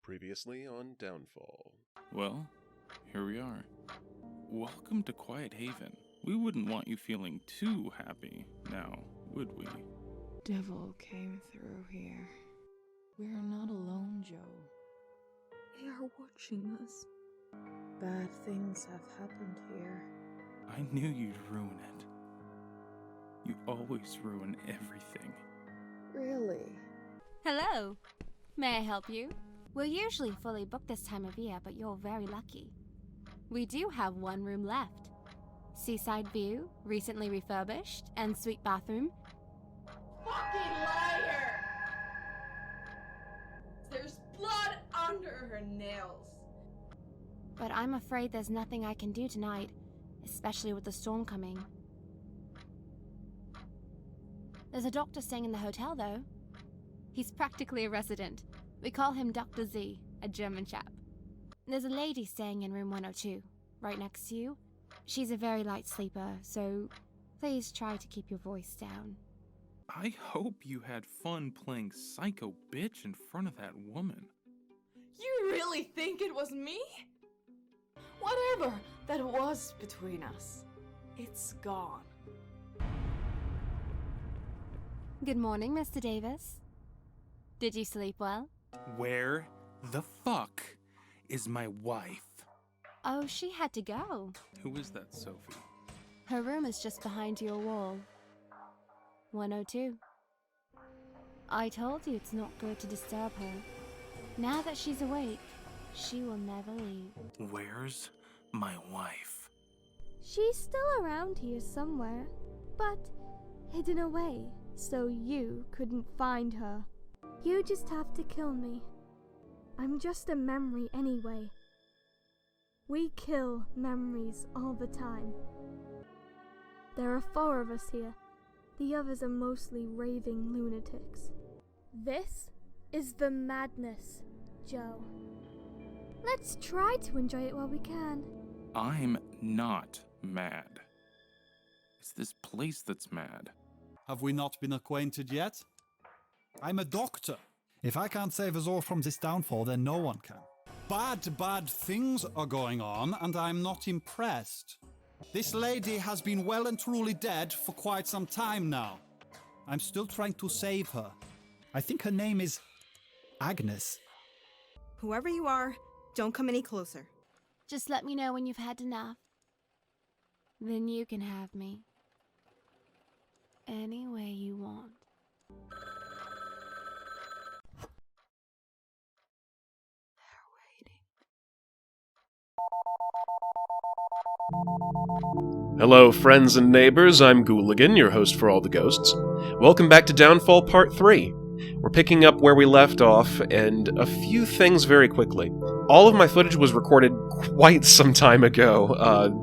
Previously on Downfall. Well, here we are. Welcome to Quiet Haven. We wouldn't want you feeling too happy now, would we? Devil came through here. We're not alone, Joe. They are watching us. Bad things have happened here. I knew you'd ruin it. You always ruin everything. Really? Hello. May I help you? We're usually fully booked this time of year, but you're very lucky. We do have one room left. Seaside view, recently refurbished, and suite bathroom. Fucking liar! There's blood under her nails. But I'm afraid there's nothing I can do tonight, especially with the storm coming. There's a doctor staying in the hotel, though. He's practically a resident. We call him Dr. Z, a German chap. There's a lady staying in room 102, right next to you. She's a very light sleeper, so please try to keep your voice down. I hope you had fun playing psycho bitch in front of that woman. You really think it was me? Whatever that was between us, it's gone. Good morning, Mr. Davis. Did you sleep well? Where the fuck is my wife? Oh, she had to go. Who is that, Sophie? Her room is just behind your wall. 102. I told you it's not good to disturb her. Now that she's awake, she will never leave. Where's my wife? She's still around here somewhere, but hidden away so you couldn't find her. You just have to kill me. I'm just a memory anyway. We kill memories all the time. There are 4 of us here. The others are mostly raving lunatics. This is the madness, Joe. Let's try to enjoy it while we can. I'm not mad. It's this place that's mad. Have we not been acquainted yet? I'm a doctor. If I can't save us all from this downfall, then no one can. Bad things are going on, and I'm not impressed. This lady has been well and truly dead for quite some time now. I'm still trying to save her. I think her name is Agnes. Whoever you are, don't come any closer. Just let me know when you've had enough. Then you can have me. Any way you want. Hello, friends and neighbors. I'm Ghouligan, your host for All the Ghosts. Welcome back to Downfall Part 3. We're picking up where we left off, and a few things very quickly. All of my footage was recorded quite some time ago.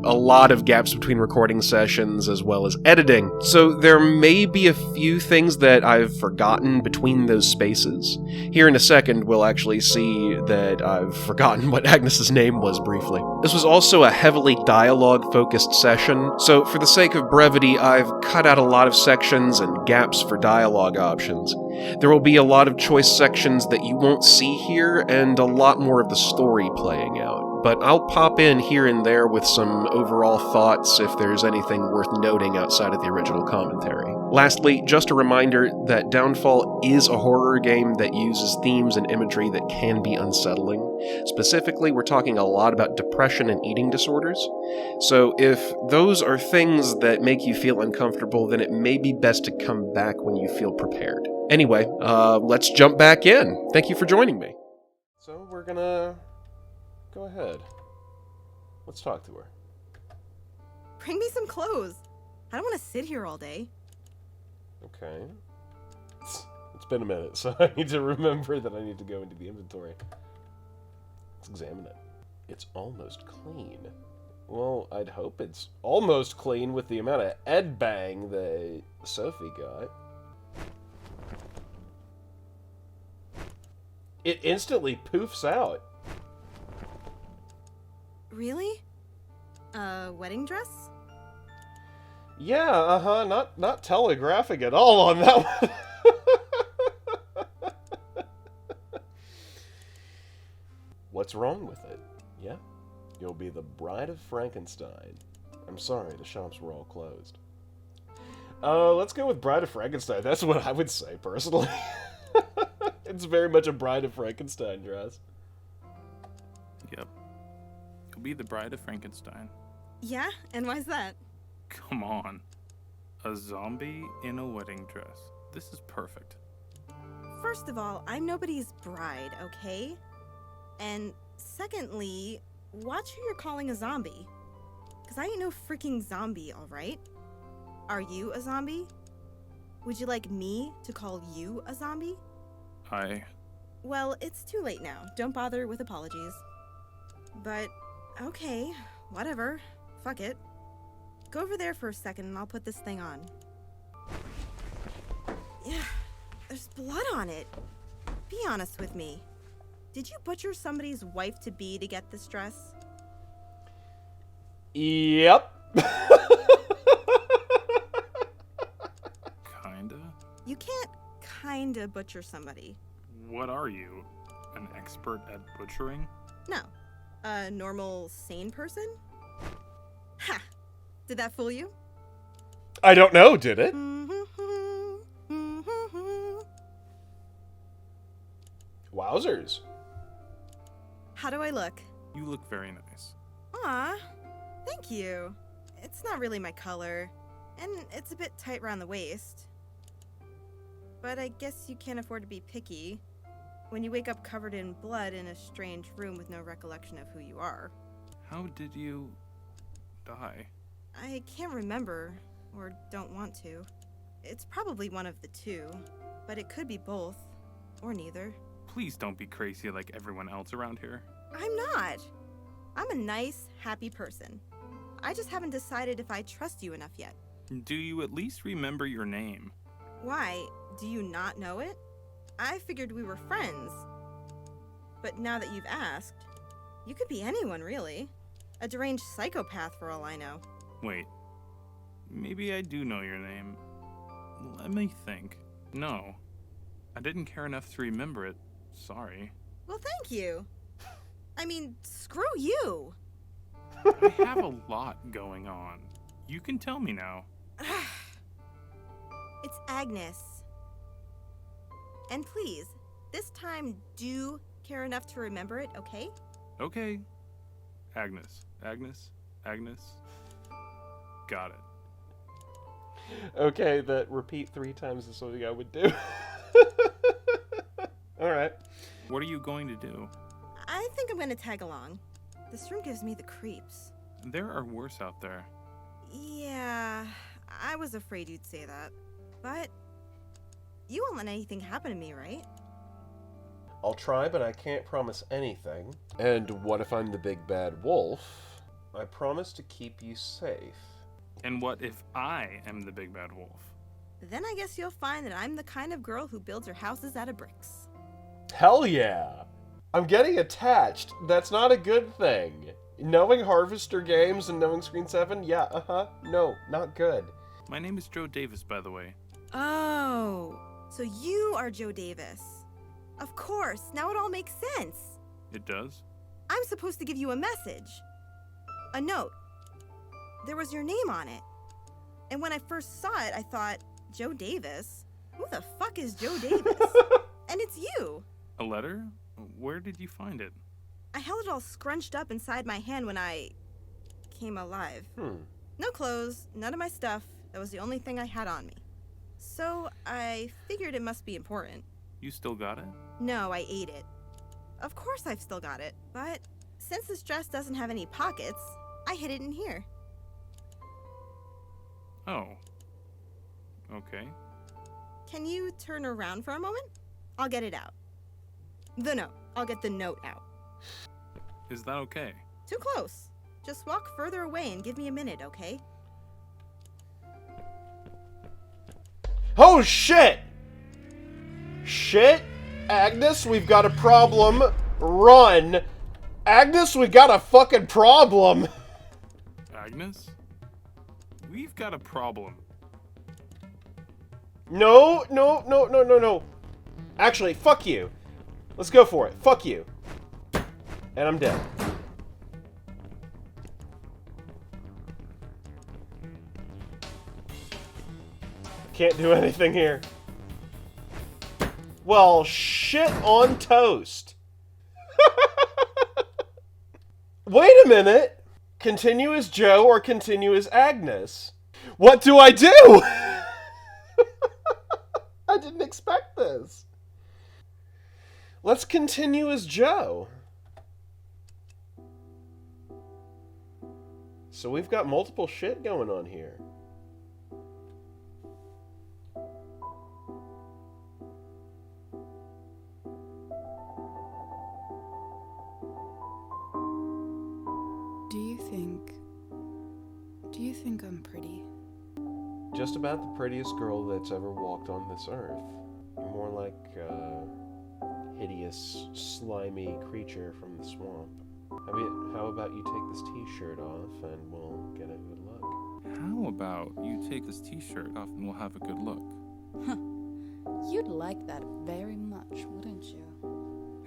A lot of gaps between recording sessions as well as editing. So there may be a few things that I've forgotten between those spaces. Here in a second, we'll actually see that I've forgotten what Agnes's name was briefly. This was also a heavily dialogue-focused session, so for the sake of brevity, I've cut out a lot of sections and gaps for dialogue options. There will be a lot of choice sections that you won't see here, and a lot more of the story playing out. But I'll pop in here and there with some overall thoughts if there's anything worth noting outside of the original commentary. Lastly, just a reminder that Downfall is a horror game that uses themes and imagery that can be unsettling. Specifically, we're talking a lot about depression and eating disorders. So if those are things that make you feel uncomfortable, then it may be best to come back when you feel prepared. Anyway, let's jump back in. Thank you for joining me. So we're gonna go ahead. Let's talk to her. Bring me some clothes. I don't want to sit here all day. Okay. It's been a minute, so I need to remember that I need to go into the inventory. Let's examine it. It's almost clean. Well, I'd hope it's almost clean with the amount of Ed bang that Sophie got. It instantly poofs out. Really? A wedding dress? Yeah, not telegraphic at all on that one. What's wrong with it? Yeah? You'll be the bride of Frankenstein. I'm sorry, the shops were all closed. Let's go with Bride of Frankenstein. That's what I would say, personally. It's very much a Bride of Frankenstein dress. Yep. You'll be the bride of Frankenstein. Yeah? And why's that? Come on. A zombie in a wedding dress. This is perfect. First of all, I'm nobody's bride, okay? And secondly, watch who you're calling a zombie. Because I ain't no freaking zombie, alright? Are you a zombie? Would you like me to call you a zombie? Well, it's too late now. Don't bother with apologies. But, okay, whatever. Fuck it. Go over there for a second and I'll put this thing on. Yeah, there's blood on it. Be honest with me. Did you butcher somebody's wife-to-be to get this dress? Yep. Kinda? You can't kinda butcher somebody. What are you? An expert at butchering? No. A normal, sane person? Ha! Did that fool you? I don't know, did it? Wowzers. How do I look? You look very nice. Aw, thank you. It's not really my color, and it's a bit tight around the waist. But I guess you can't afford to be picky when you wake up covered in blood in a strange room with no recollection of who you are. How did you die? I can't remember, or don't want to. It's probably one of the two, but it could be both, or neither. Please don't be crazy like everyone else around here. I'm not. I'm a nice, happy person. I just haven't decided if I trust you enough yet. Do you at least remember your name? Why? Do you not know it? I figured we were friends. But now that you've asked, you could be anyone, really. A deranged psychopath for all I know. Wait. Maybe I do know your name. Let me think. No. I didn't care enough to remember it. Sorry. Well, thank you. I mean, screw you. I have a lot going on. You can tell me now. It's Agnes. And please, this time do care enough to remember it, okay? Okay. Agnes. Got it. Okay, that repeat 3 times is something I would do. Alright. What are you going to do? I think I'm gonna tag along. This room gives me the creeps. There are worse out there. Yeah, I was afraid you'd say that. But you won't let anything happen to me, right? I'll try, but I can't promise anything. And what if I'm the big bad wolf? I promise to keep you safe. And what if I am the big bad wolf? Then I guess you'll find that I'm the kind of girl who builds her houses out of bricks. Hell yeah! I'm getting attached. That's not a good thing. Knowing Harvester games and knowing Screen 7, yeah, no, not good. My name is Joe Davis, by the way. Oh, so you are Joe Davis. Of course, now it all makes sense. It does? I'm supposed to give you a message. A note. There was your name on it. And when I first saw it, I thought, Joe Davis? Who the fuck is Joe Davis? And it's you. A letter? Where did you find it? I held it all scrunched up inside my hand when I came alive. No clothes, none of my stuff. That was the only thing I had on me. So I figured it must be important. You still got it? No, I ate it. Of course I've still got it, but since this dress doesn't have any pockets, I hid it in here. Oh. Okay. Can you turn around for a moment? I'll get it out. The note. I'll get the note out. Is that okay? Too close. Just walk further away and give me a minute, okay? Oh shit! Shit! Agnes, we've got a problem. Run! Agnes, we got a fucking problem! Agnes? We've got a problem. No. Actually, fuck you. Let's go for it. Fuck you. And I'm dead. Can't do anything here. Well, shit on toast. Wait a minute. Continue as Joe or continue as Agnes? What do I do? I didn't expect this. Let's continue as Joe. So we've got multiple shit going on here. Do you think I'm pretty? Just about the prettiest girl that's ever walked on this earth. You're more like a hideous, slimy creature from the swamp. How about you take this t-shirt off and we'll get a good look? How about you take this t-shirt off and we'll have a good look? Huh. You'd like that very much, wouldn't you?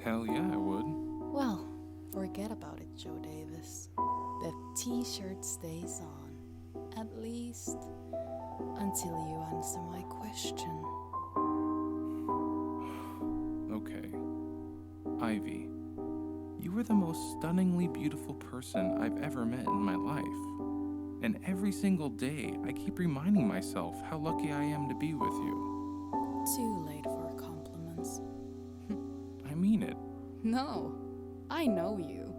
Hell yeah, I would. Well, forget about it, Joe Davis. The t-shirt stays on, at least until you answer my question. Okay. Ivy, you are the most stunningly beautiful person I've ever met in my life. And every single day, I keep reminding myself how lucky I am to be with you. Too late for compliments. I mean it. No, I know you.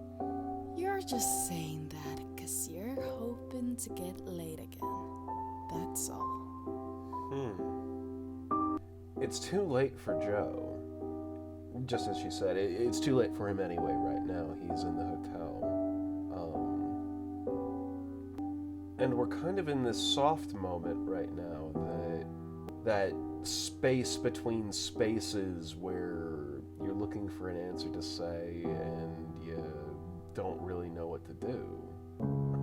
You're just saying that because you're hoping to get laid again. That's all. It's too late for Joe. Just as she said, it's too late for him anyway right now. He's in the hotel. And we're kind of in this soft moment right now, that space between spaces where you're looking for an answer to say and you don't really know what to do.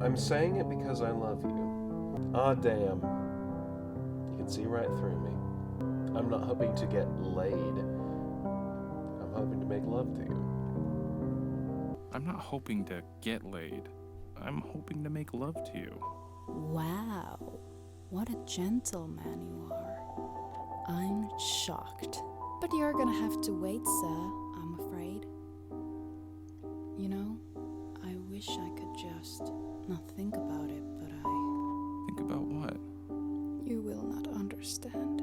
I'm saying it because I love you. Ah, damn. You can see right through me. I'm not hoping to get laid. I'm hoping to make love to you. I'm not hoping to get laid. I'm hoping to make love to you. Wow, what a gentleman you are. I'm shocked. But you're gonna have to wait, sir, I'm afraid. You know, I wish I could just not think about it, but Think about what? you will not understand.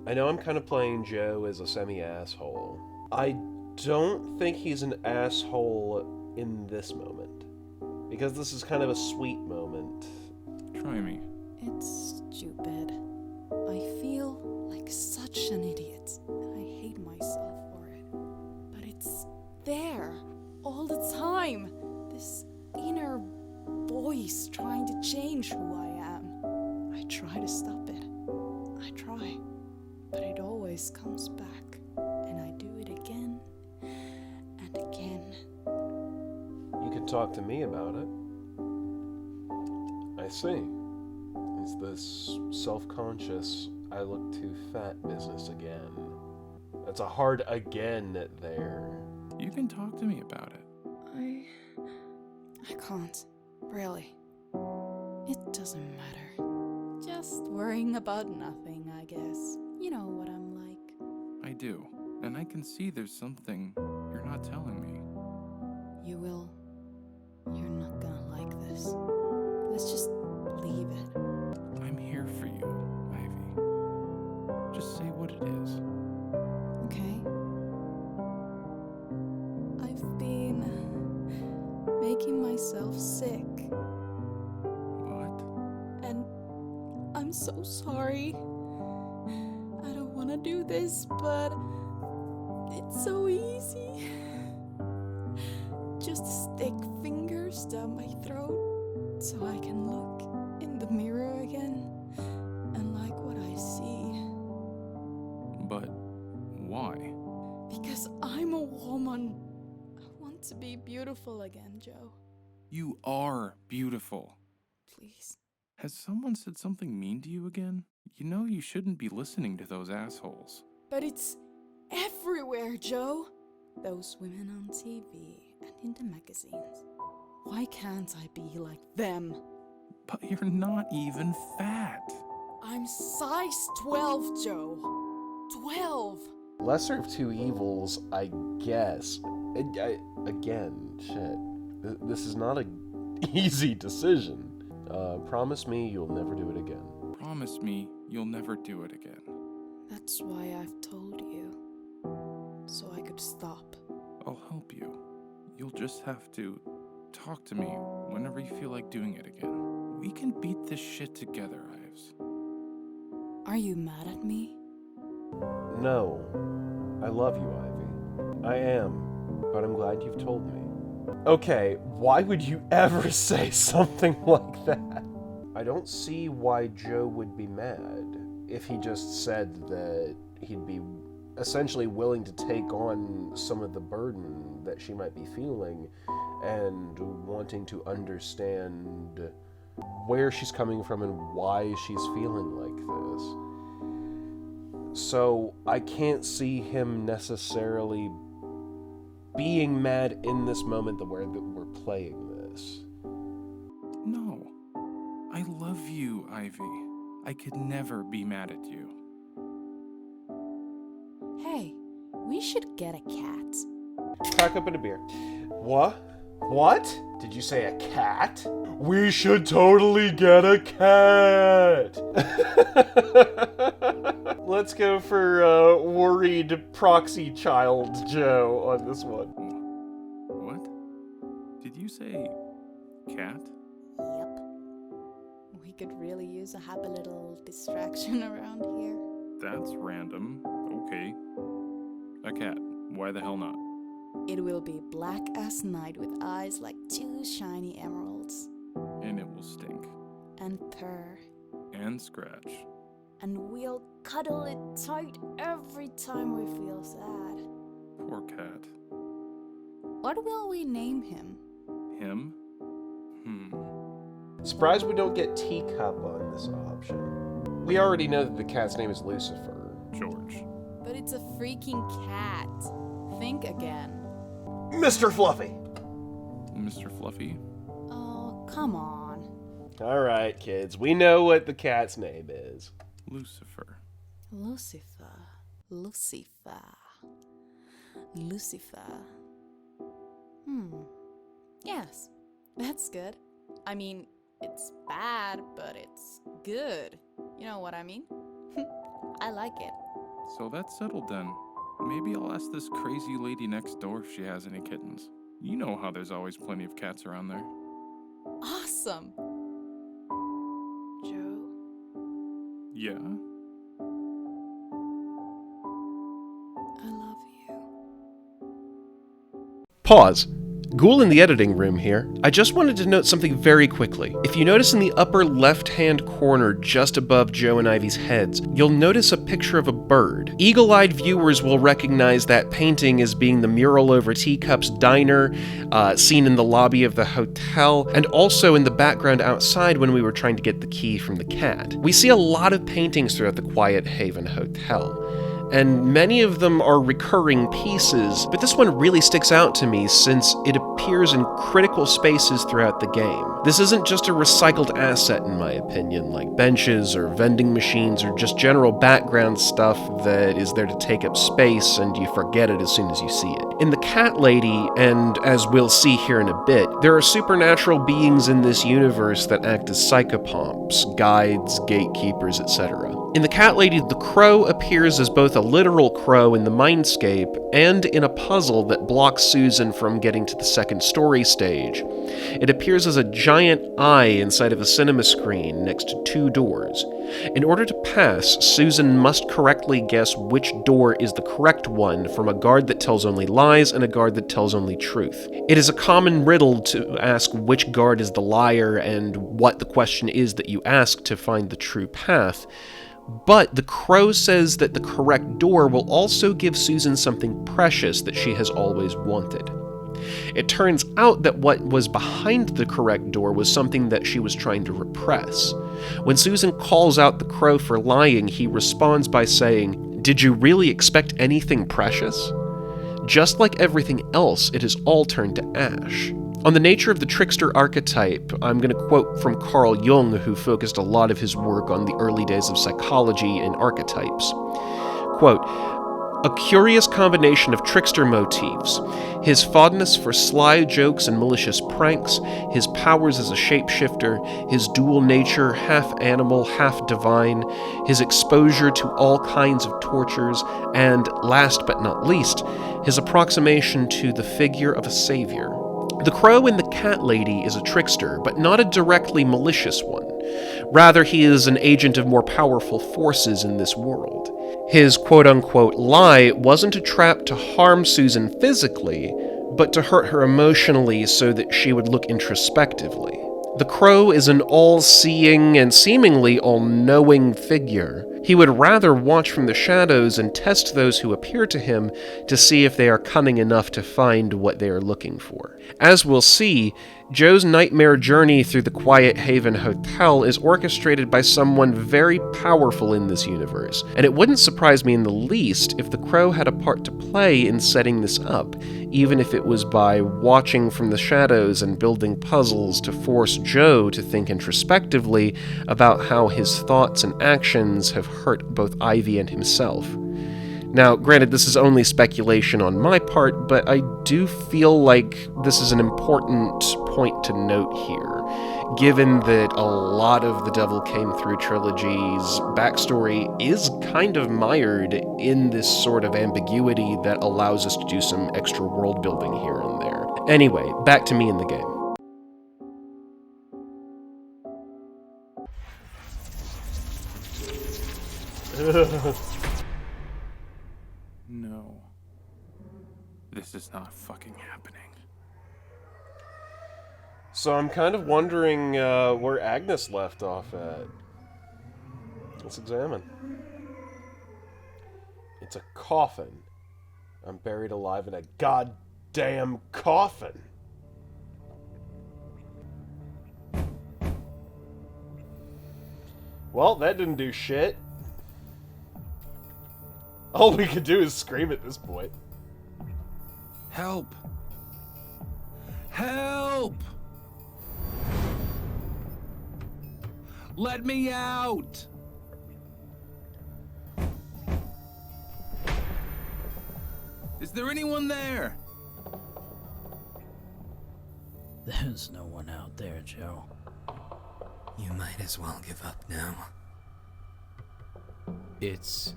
I know I'm kind of playing Joe as a semi-asshole. I don't think he's an asshole in this moment. Because this is kind of a sweet moment. Try me. It's stupid. I feel like such an idiot, and I hate myself for it. But it's there, all the time. This inner voice trying to change who I am. I try to stop it. I try. But it always comes back. And I do it again and again. You can talk to me about it. I see. It's this self-conscious, I look too fat business again. That's a hard again there. You can talk to me about it. I can't. Really. It doesn't matter. Just worrying about nothing, I guess. You know what I'm like. I do. And I can see there's something you're not telling me. You will. You're not gonna like this. Let's just leave it. I'm here for you, Ivy. Just say what it is. Okay? I've been making myself sick. What? And I'm so sorry. I don't want to do this, but it's so easy. Just stick fingers down my throat so I can look in the mirror again and like what I see. But why? Because I'm a woman. I want to be beautiful again, Joe. You are beautiful. Please. Has someone said something mean to you again? You know you shouldn't be listening to those assholes. But it's everywhere, Joe. Those women on TV and in the magazines. Why can't I be like them? But you're not even fat. I'm size 12, Joe. 12. Lesser of two evils, I guess. Again, shit. This is not an easy decision. Promise me you'll never do it again. Promise me you'll never do it again. That's why I've told you. So I could stop. I'll help you. You'll just have to talk to me whenever you feel like doing it again. We can beat this shit together, Ives. Are you mad at me? No. I love you, Ivy. I am. But I'm glad you've told me. Okay, why would you ever say something like that? I don't see why Joe would be mad if he just said that he'd be essentially willing to take on some of the burden that she might be feeling and wanting to understand where she's coming from and why she's feeling like this. So I can't see him necessarily being mad in this moment the way that we're playing this. No. I love you, Ivy. I could never be mad at you. Hey, we should get a cat. Crack open a beer. What? What? Did you say a cat? We should totally get a cat! Let's go for worried proxy child Joe on this one. What? Did you say cat? Yep. We could really use a happy little distraction around here. That's random. Okay. A cat. Why the hell not? It will be black as night with eyes like two shiny emeralds. And it will stink. And purr. And scratch. And we'll cuddle it tight every time we feel sad. Poor cat. What will we name him? Him? Surprised we don't get Teacup on this option. We already know that the cat's name is Lucifer. George. But it's a freaking cat. Think again. Mr. Fluffy! Mr. Fluffy? Oh, come on. Alright, kids. We know what the cat's name is. Lucifer. Lucifer. Lucifer. Lucifer. Yes, that's good. I mean, it's bad, but it's good. You know what I mean? I like it. So that's settled then. Maybe I'll ask this crazy lady next door if she has any kittens. You know how there's always plenty of cats around there. Awesome. Joe? Yeah? I love you. Pause. Ghoul in the editing room here. I just wanted to note something very quickly. If you notice in the upper left-hand corner just above Joe and Ivy's heads, you'll notice a picture of a bird. Eagle-eyed viewers will recognize that painting as being the mural over Teacup's diner, seen in the lobby of the hotel, and also in the background outside when we were trying to get the key from the cat. We see a lot of paintings throughout the Quiet Haven Hotel, and many of them are recurring pieces, but this one really sticks out to me since it appears in critical spaces throughout the game. This isn't just a recycled asset in my opinion, like benches or vending machines or just general background stuff that is there to take up space and you forget it as soon as you see it. In the Cat Lady, and as we'll see here in a bit, there are supernatural beings in this universe that act as psychopomps, guides, gatekeepers, etc. In the Cat Lady, the crow appears as both a literal crow in the mindscape and in a puzzle that blocks Susan from getting to the second story stage. It appears as a giant eye inside of a cinema screen next to two doors. In order to pass, Susan must correctly guess which door is the correct one from a guard that tells only lies and a guard that tells only truth. It is a common riddle to ask which guard is the liar and what the question is that you ask to find the true path. But the crow says that the correct door will also give Susan something precious that she has always wanted. It turns out that what was behind the correct door was something that she was trying to repress. When Susan calls out the crow for lying, he responds by saying, "Did you really expect anything precious?" Just like everything else, it has all turned to ash. On the nature of the trickster archetype, I'm going to quote from Carl Jung, who focused a lot of his work on the early days of psychology and archetypes. Quote, "A curious combination of trickster motifs, his fondness for sly jokes and malicious pranks, his powers as a shapeshifter, his dual nature, half animal, half divine, his exposure to all kinds of tortures, and, last but not least, his approximation to the figure of a savior. The crow in the cat lady is a trickster, but not a directly malicious one. Rather, he is an agent of more powerful forces in this world. His quote-unquote lie wasn't a trap to harm Susan physically, but to hurt her emotionally so that she would look introspectively. The crow is an all-seeing and seemingly all-knowing figure. He would rather watch from the shadows and test those who appear to him to see if they are cunning enough to find what they are looking for. As we'll see, Joe's nightmare journey through the Quiet Haven Hotel is orchestrated by someone very powerful in this universe, and it wouldn't surprise me in the least if the crow had a part to play in setting this up, even if it was by watching from the shadows and building puzzles to force Joe to think introspectively about how his thoughts and actions have hurt both Ivy and himself. Now, granted, this is only speculation on my part, but I do feel like this is an important point to note here, given that a lot of the Devil Came Through trilogy's backstory is kind of mired in this sort of ambiguity that allows us to do some extra world building here and there. Anyway, back to me in the game. No. This is not fucking happening. So I'm kind of wondering where Agnes left off at. Let's examine. It's a coffin. I'm buried alive in a goddamn coffin. Well, that didn't do shit. All we could do is scream at this point. Help! Help! Let me out! Is there anyone there? There's no one out there, Joe. You might as well give up now. It's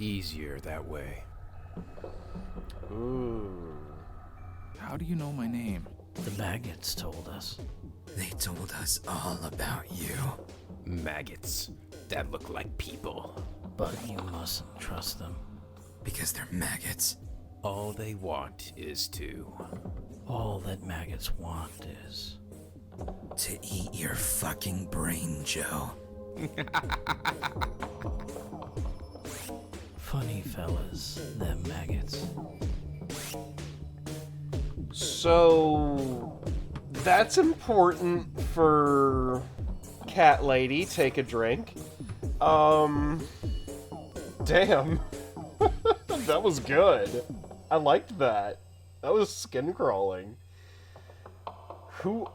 easier that way. Ooh. How do you know my name? The maggots told us. They told us all about you. Maggots that look like people. But you mustn't trust them. Because they're maggots. All they want is to... All that maggots want is... to eat your fucking brain, Joe. Funny fellas, them maggots. So... that's important for... Cat Lady, take a drink. Damn. That was good. I liked that. That was skin crawling. Who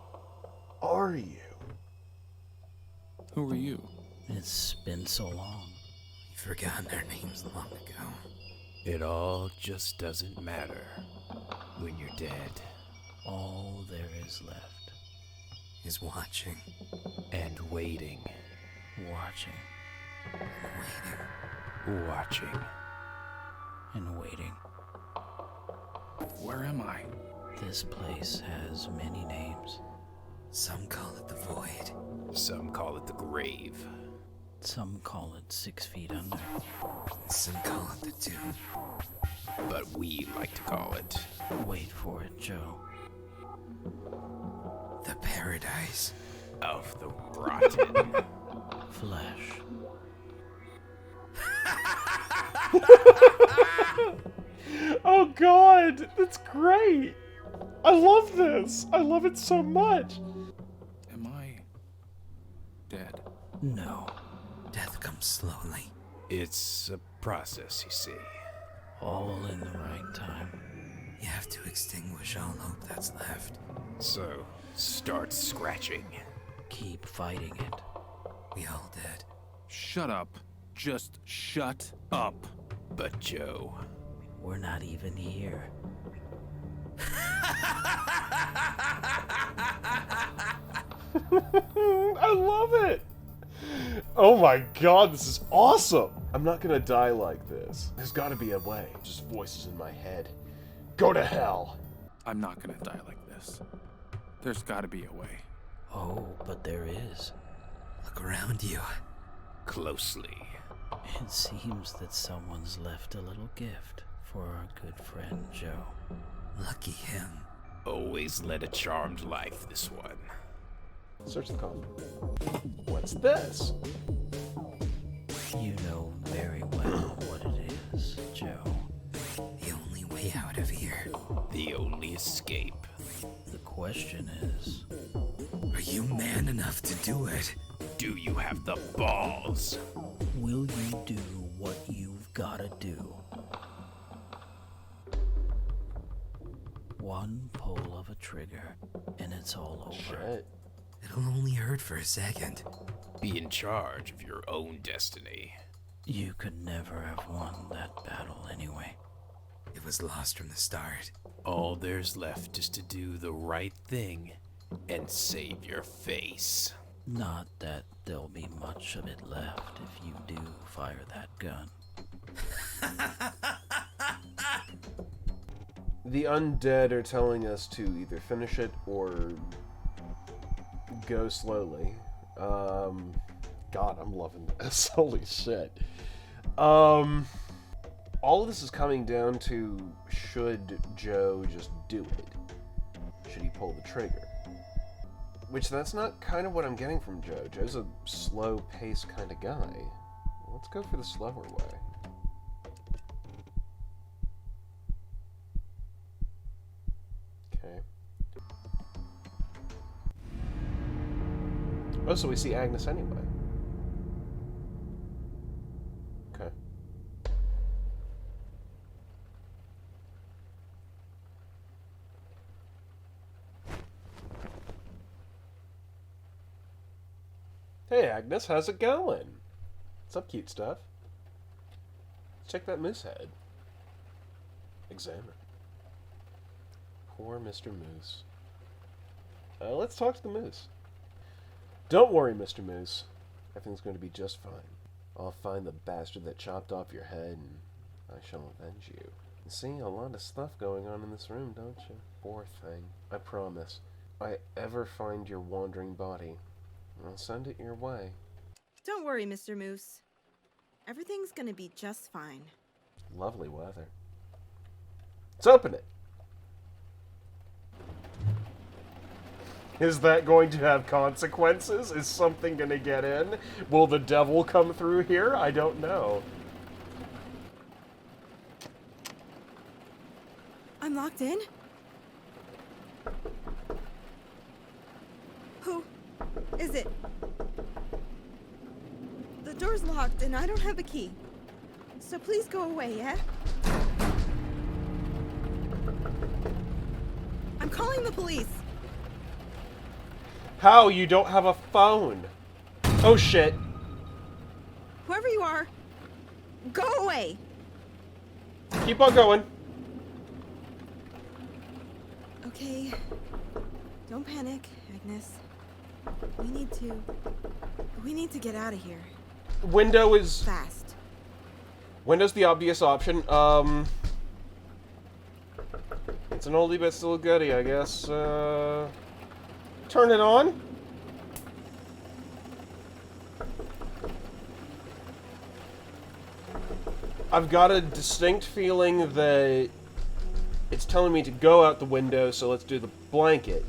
are you? Who are you? It's been so long. You've forgotten their names long ago. It all just doesn't matter when you're dead. All there is left is watching. And waiting. Watching. Waiting. Watching. And waiting. Where am I? This place has many names. Some call it the Void. Some call it the grave. Some call it 6 feet under. Some call it the Tomb. But we like to call it... Wait for it, Joe. The Paradise. Of the Rotten. Flesh. Oh god, that's great. I love this. I love it so much. Am I... dead? No. Death comes slowly. It's a process, you see. All in the right time. You have to extinguish all hope that's left. So, start scratching. Keep fighting it. We all did. Shut up. Just shut up. But Joe, We're not even here. I love it! Oh my god, this is awesome! I'm not gonna die like this. There's gotta be a way. Just voices in my head. Go to hell! I'm not gonna die like this. There's gotta be a way. Oh, but there is. Look around you. closely. It seems that someone's left a little gift for our good friend Joe. Lucky him. Always led a charmed life, this one. Search the column. What's this? You know very well what it is, Joe. The only way out of here. The only escape. The question is, are you man enough to do it? Do you have the balls? will you do what you've gotta do? One pull of a trigger, and it's all over. Shit. It'll only hurt for a second. Be in charge of your own destiny. You could never have won that battle anyway. It was lost from the start. All there's left is to do the right thing and save your face. Not that there'll be much of it left if you do fire that gun. The undead are telling us to either finish it or go slowly. God, I'm loving this. Holy shit. All of this is coming down to, should Joe just do it? Should he pull the trigger? Which, that's not kind of what I'm getting from Joe. Joe's a slow-paced kind of guy. Let's go for the slower way. Okay. Oh, so we see Agnes anyway. Okay. Hey Agnes, how's it going? What's up, cute stuff? Let's check that moose head. Examine. Poor Mr. Moose. Let's talk to the moose. Don't worry, Mr. Moose. Everything's going to be just fine. I'll find the bastard that chopped off your head, and I shall avenge you. You see a lot of stuff going on in this room, don't you? Poor thing. I promise. If I ever find your wandering body, I'll send it your way. Don't worry, Mr. Moose. Everything's gonna be just fine. Lovely weather. Let's open it. Is that going to have consequences? Is something going to get in? Will the devil come through here? I don't know. I'm locked in? Who is it? The door's locked and I don't have a key. So please go away, yeah? I'm calling the police. How? You don't have a phone? Oh shit. Whoever you are, go away. Keep on going. Okay. Don't panic, Agnes. We need to get out of here. Window is... Fast. Window's the obvious option. It's an oldie but still a goodie, I guess. Turn it on. I've got a distinct feeling that it's telling me to go out the window, so let's do the blanket.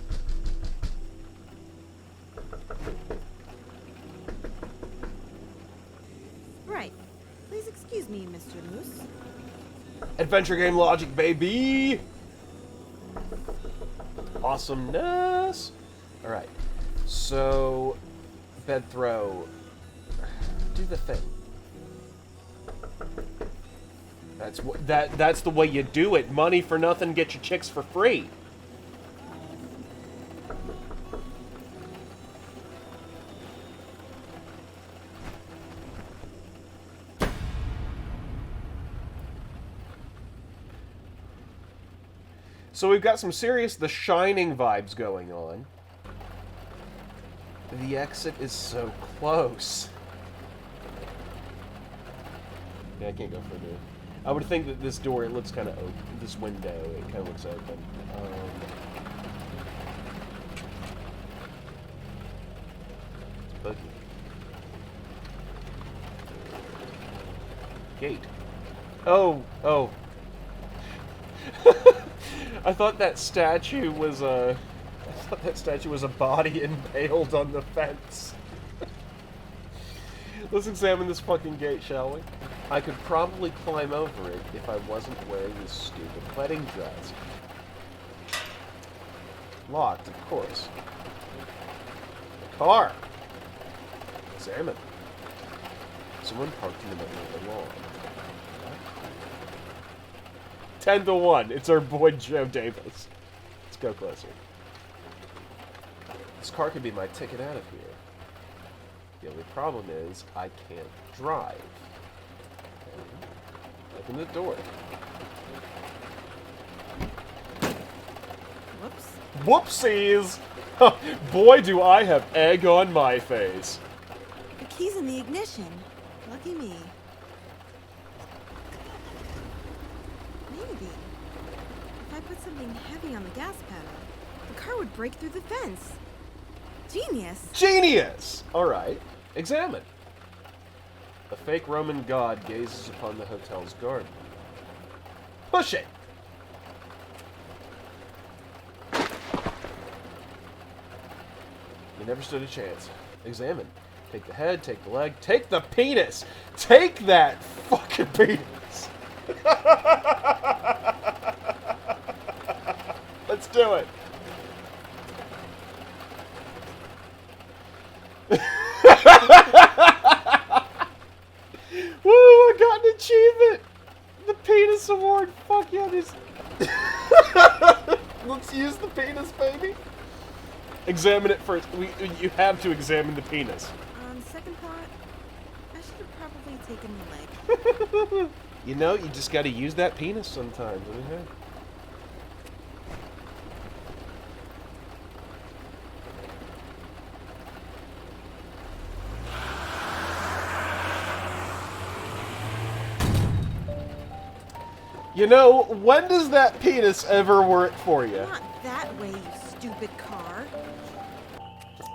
Right. Please excuse me, Mr. Moose. Adventure game logic, baby! Awesomeness! Alright, so bed throw. Do the thing. That's the way you do it. Money for nothing, get your chicks for free. So we've got some serious The Shining vibes going on. The exit is so close. Yeah, I can't go further. I would think that this door, it looks kind of open. This window, it kind of looks open. It's buggy. Gate. Oh. I thought that statue was a body impaled on the fence. Let's examine this fucking gate, shall we? I could probably climb over it if I wasn't wearing this stupid wedding dress. Locked, of course. The car! Examine. Someone parked in the middle of the lawn. 10-1. It's our boy Joe Davis. Let's go closer. This car could be my ticket out of here. The only problem is I can't drive. Okay. Open the door. Whoops. Whoopsies! Boy, do I have egg on my face. The key's in the ignition. Lucky me. Maybe. If I put something heavy on the gas pedal, the car would break through the fence. Genius! Genius! Alright, examine. A fake Roman god gazes upon the hotel's garden. Push it! You never stood a chance. Examine. Take the head, take the leg, take the penis! Take that fucking penis! Let's do it! Woo! I got an achievement! The penis award! Fuck yeah, this. Let's use the penis, baby! Examine it first. You have to examine the penis. On second thought, I should have probably taken the leg. You know, you just gotta use that penis sometimes. Okay? You know, when does that penis ever work for you? Not that way, you stupid car.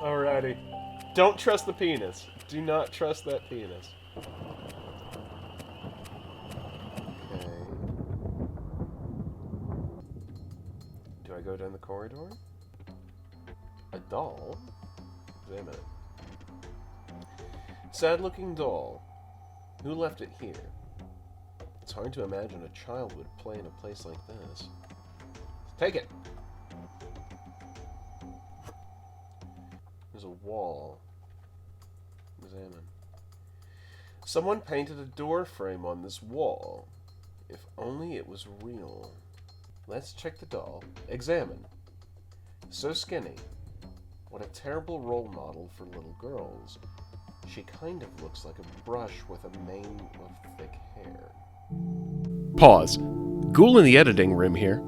Alrighty. Don't trust the penis. Do not trust that penis. Okay. Do I go down the corridor? A doll? Wait a minute. Sad-looking doll. Who left it here? It's hard to imagine a child would play in a place like this. Take it! There's a wall. Examine. Someone painted a door frame on this wall. If only it was real. Let's check the doll. Examine. So skinny. What a terrible role model for little girls. She kind of looks like a brush with a mane of thick hair. Pause. Ghoul in the editing room here.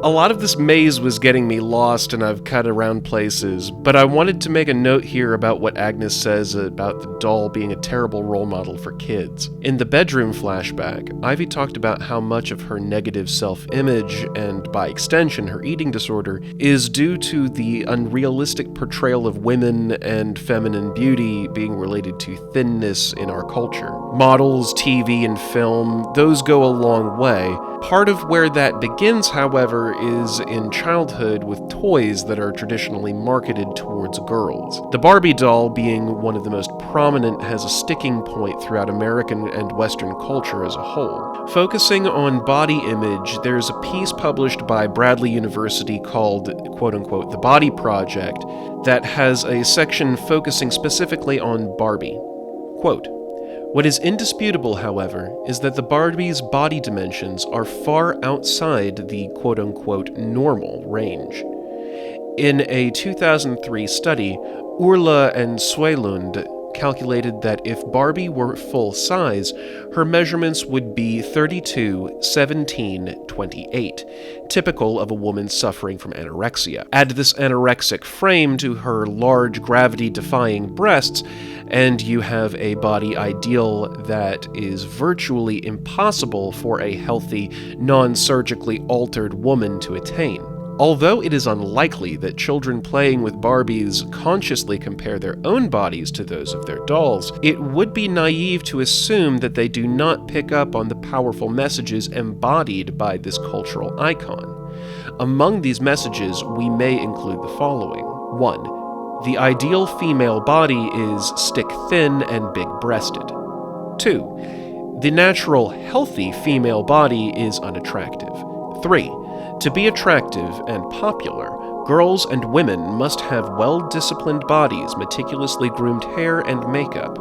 A lot of this maze was getting me lost and I've cut around places, but I wanted to make a note here about what Agnes says about the doll being a terrible role model for kids. In the bedroom flashback, Ivy talked about how much of her negative self-image, and by extension her eating disorder, is due to the unrealistic portrayal of women and feminine beauty being related to thinness in our culture. Models, TV, and film, those go a long way. Part of where that begins, however, is in childhood with toys that are traditionally marketed towards girls. The Barbie doll, being one of the most prominent, has a sticking point throughout American and Western culture as a whole. Focusing on body image, there's a piece published by Bradley University called, quote-unquote, The Body Project, that has a section focusing specifically on Barbie. Quote, What is indisputable, however, is that the Barbie's body dimensions are far outside the quote-unquote normal range. In a 2003 study, Urla and Swelund calculated that if Barbie were full size, her measurements would be 32, 17, 28, typical of a woman suffering from anorexia. Add this anorexic frame to her large gravity-defying breasts, and you have a body ideal that is virtually impossible for a healthy, non-surgically altered woman to attain. Although it is unlikely that children playing with Barbies consciously compare their own bodies to those of their dolls, it would be naive to assume that they do not pick up on the powerful messages embodied by this cultural icon. Among these messages, we may include the following. 1. The ideal female body is stick-thin and big-breasted. 2. The natural, healthy female body is unattractive. 3. To be attractive and popular, girls and women must have well-disciplined bodies, meticulously groomed hair and makeup,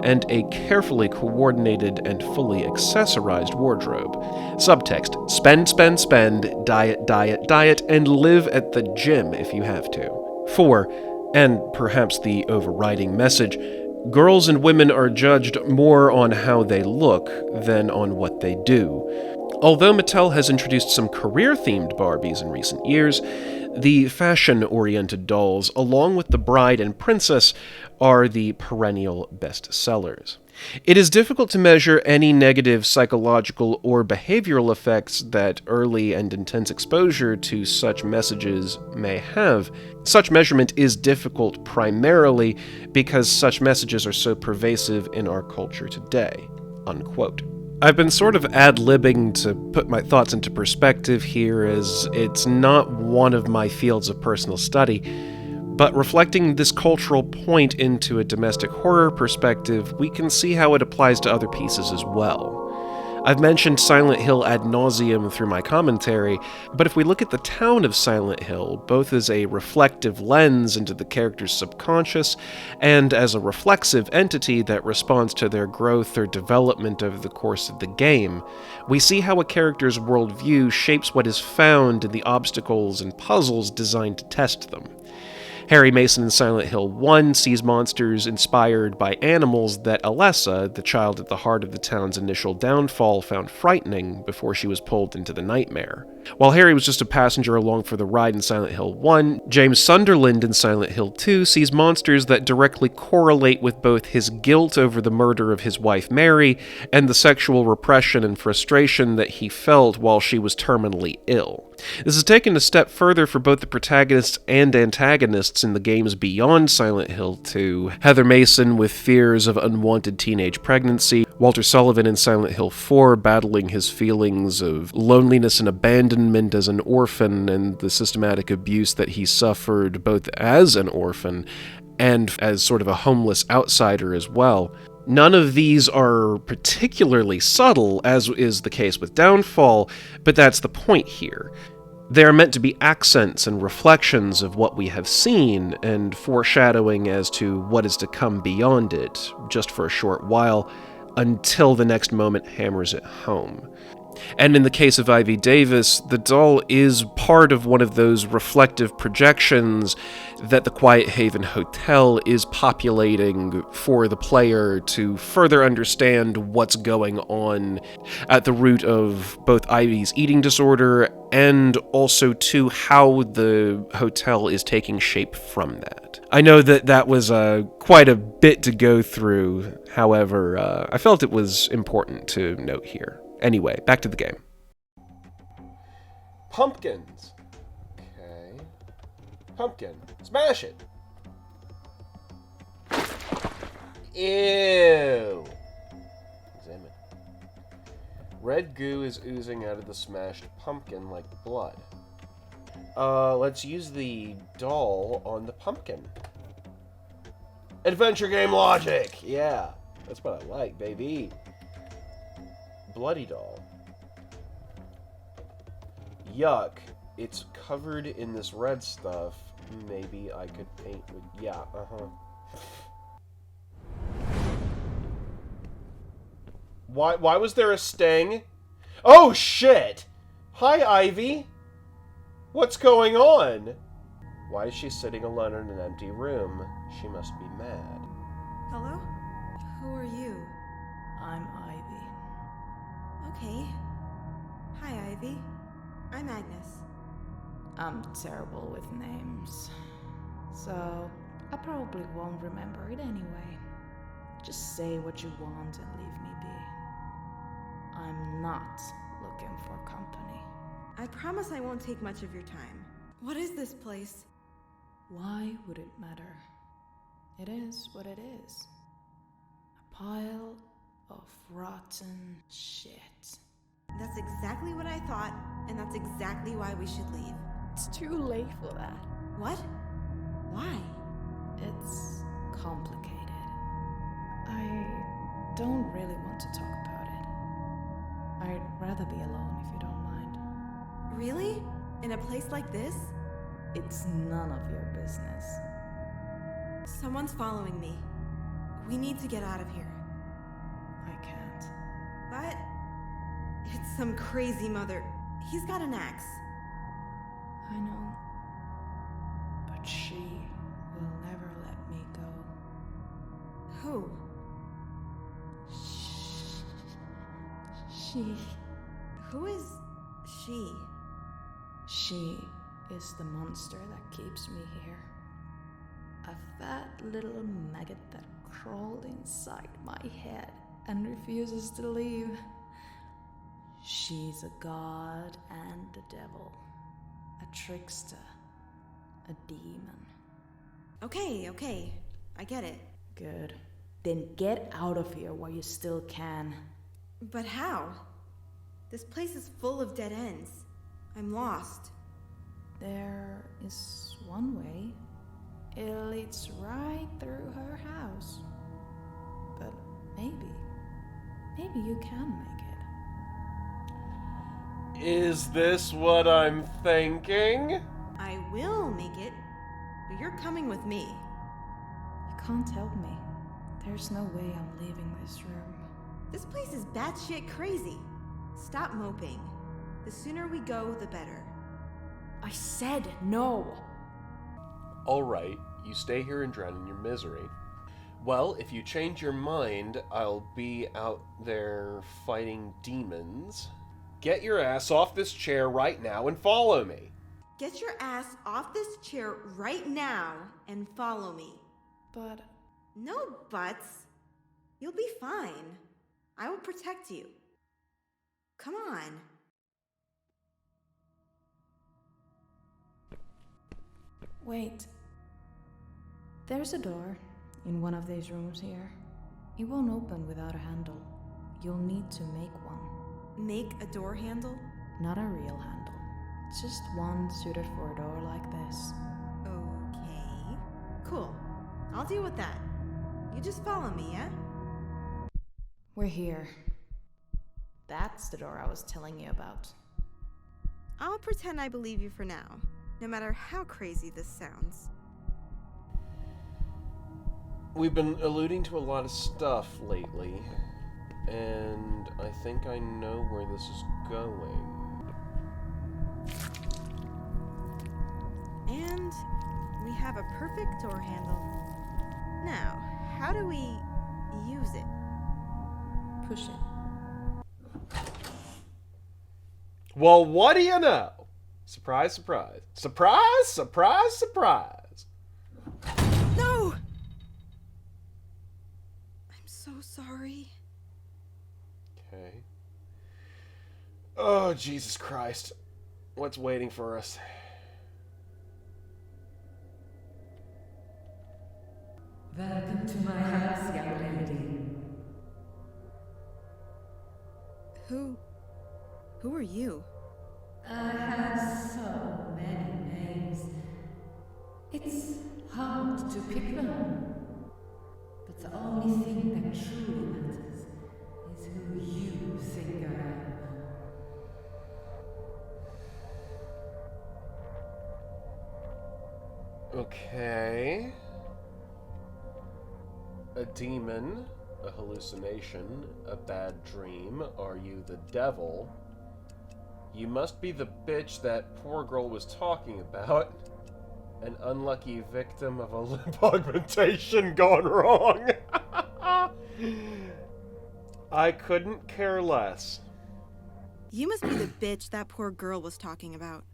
and a carefully coordinated and fully accessorized wardrobe. Subtext: spend, spend, spend, diet, diet, diet, and live at the gym if you have to. 4. And perhaps the overriding message: girls and women are judged more on how they look than on what they do. Although Mattel has introduced some career-themed Barbies in recent years, the fashion-oriented dolls, along with the bride and princess, are the perennial bestsellers. It is difficult to measure any negative psychological or behavioral effects that early and intense exposure to such messages may have. Such measurement is difficult primarily because such messages are so pervasive in our culture today." Unquote. I've been sort of ad-libbing to put my thoughts into perspective here, as it's not one of my fields of personal study, but reflecting this cultural point into a domestic horror perspective, we can see how it applies to other pieces as well. I've mentioned Silent Hill ad nauseum through my commentary, but if we look at the town of Silent Hill, both as a reflective lens into the character's subconscious, and as a reflexive entity that responds to their growth or development over the course of the game, we see how a character's worldview shapes what is found in the obstacles and puzzles designed to test them. Harry Mason in Silent Hill 1 sees monsters inspired by animals that Alessa, the child at the heart of the town's initial downfall, found frightening before she was pulled into the nightmare. While Harry was just a passenger along for the ride in Silent Hill 1, James Sunderland in Silent Hill 2 sees monsters that directly correlate with both his guilt over the murder of his wife Mary and the sexual repression and frustration that he felt while she was terminally ill. This is taken a step further for both the protagonists and antagonists in the games beyond Silent Hill 2. Heather Mason with fears of unwanted teenage pregnancy, Walter Sullivan in Silent Hill 4 battling his feelings of loneliness and abandonment as an orphan and the systematic abuse that he suffered both as an orphan and as sort of a homeless outsider as well. None of these are particularly subtle, as is the case with Downfall, but that's the point here. They are meant to be accents and reflections of what we have seen, and foreshadowing as to what is to come beyond it, just for a short while, until the next moment hammers it home. And in the case of Ivy Davis, the doll is part of one of those reflective projections that the Quiet Haven Hotel is populating for the player to further understand what's going on at the root of both Ivy's eating disorder and also to how the hotel is taking shape from that. I know that was quite a bit to go through, however, I felt it was important to note here. Anyway, back to the game. Pumpkins. Okay. Pumpkin. Smash it. Ew. Examine. Red goo is oozing out of the smashed pumpkin like blood. Let's use the doll on the pumpkin. Adventure game logic! Yeah. That's what I like, baby. Bloody doll. Yuck. It's covered in this red stuff. Maybe I could paint with... Yeah, Why was there a sting? Oh, shit! Hi, Ivy! What's going on? Why is she sitting alone in an empty room? She must be mad. Hello? Who are you? I'm Ivy. Okay. Hi, Ivy. I'm Agnes. I'm terrible with names, so I probably won't remember it anyway. Just say what you want and leave me be. I'm not looking for company. I promise I won't take much of your time. What is this place? Why would it matter? It is what it is. A pile of rotten shit. That's exactly what I thought, and that's exactly why we should leave. It's too late for that. What? Why? It's complicated. I don't really want to talk about it. I'd rather be alone if you don't mind. Really? In a place like this? It's none of your business. Someone's following me. We need to get out of here. I can't. But it's some crazy mother. He's got an axe. I know. But she will never let me go. Who? She. Who is she? She is the monster that keeps me here. A fat little maggot that crawled inside my head and refuses to leave. She's a god and a devil. A trickster. A demon. Okay. I get it. Good. Then get out of here while you still can. But how? This place is full of dead ends. I'm lost. There is one way. It leads right through her house. But maybe you can make it. Is this what I'm thinking? I will make it, but you're coming with me. You can't help me. There's no way I'm leaving this room. This place is batshit crazy. Stop moping. The sooner we go, the better. I said no! Alright, you stay here and drown in your misery. Well, if you change your mind, I'll be out there fighting demons. Get your ass off this chair right now and follow me. Get your ass off this chair right now and follow me. But... No buts. You'll be fine. I will protect you. Come on. Wait. There's a door in one of these rooms here. It won't open without a handle. You'll need to make one. Make a door handle? Not a real handle. Just one suited for a door like this. Okay. Cool. I'll deal with that. You just follow me, yeah? We're here. That's the door I was telling you about. I'll pretend I believe you for now, no matter how crazy this sounds. We've been alluding to a lot of stuff lately, and I think I know where this is going. And we have a perfect door handle. Now, how do we use it? Push it. Well, what do you know? Surprise, surprise. Surprise, surprise, surprise. No! I'm so sorry. Okay. Oh, Jesus Christ. What's waiting for us? Welcome to my house, young lady. Who are you? I have so many names. It's hard to pick them. But the only thing that truly matters is who you think I am. Okay. A demon. a hallucination, a bad dream? Are you the devil? You must be the bitch that poor girl was talking about. An unlucky victim of a lip augmentation gone wrong. I couldn't care less. You must be the bitch that poor girl was talking about.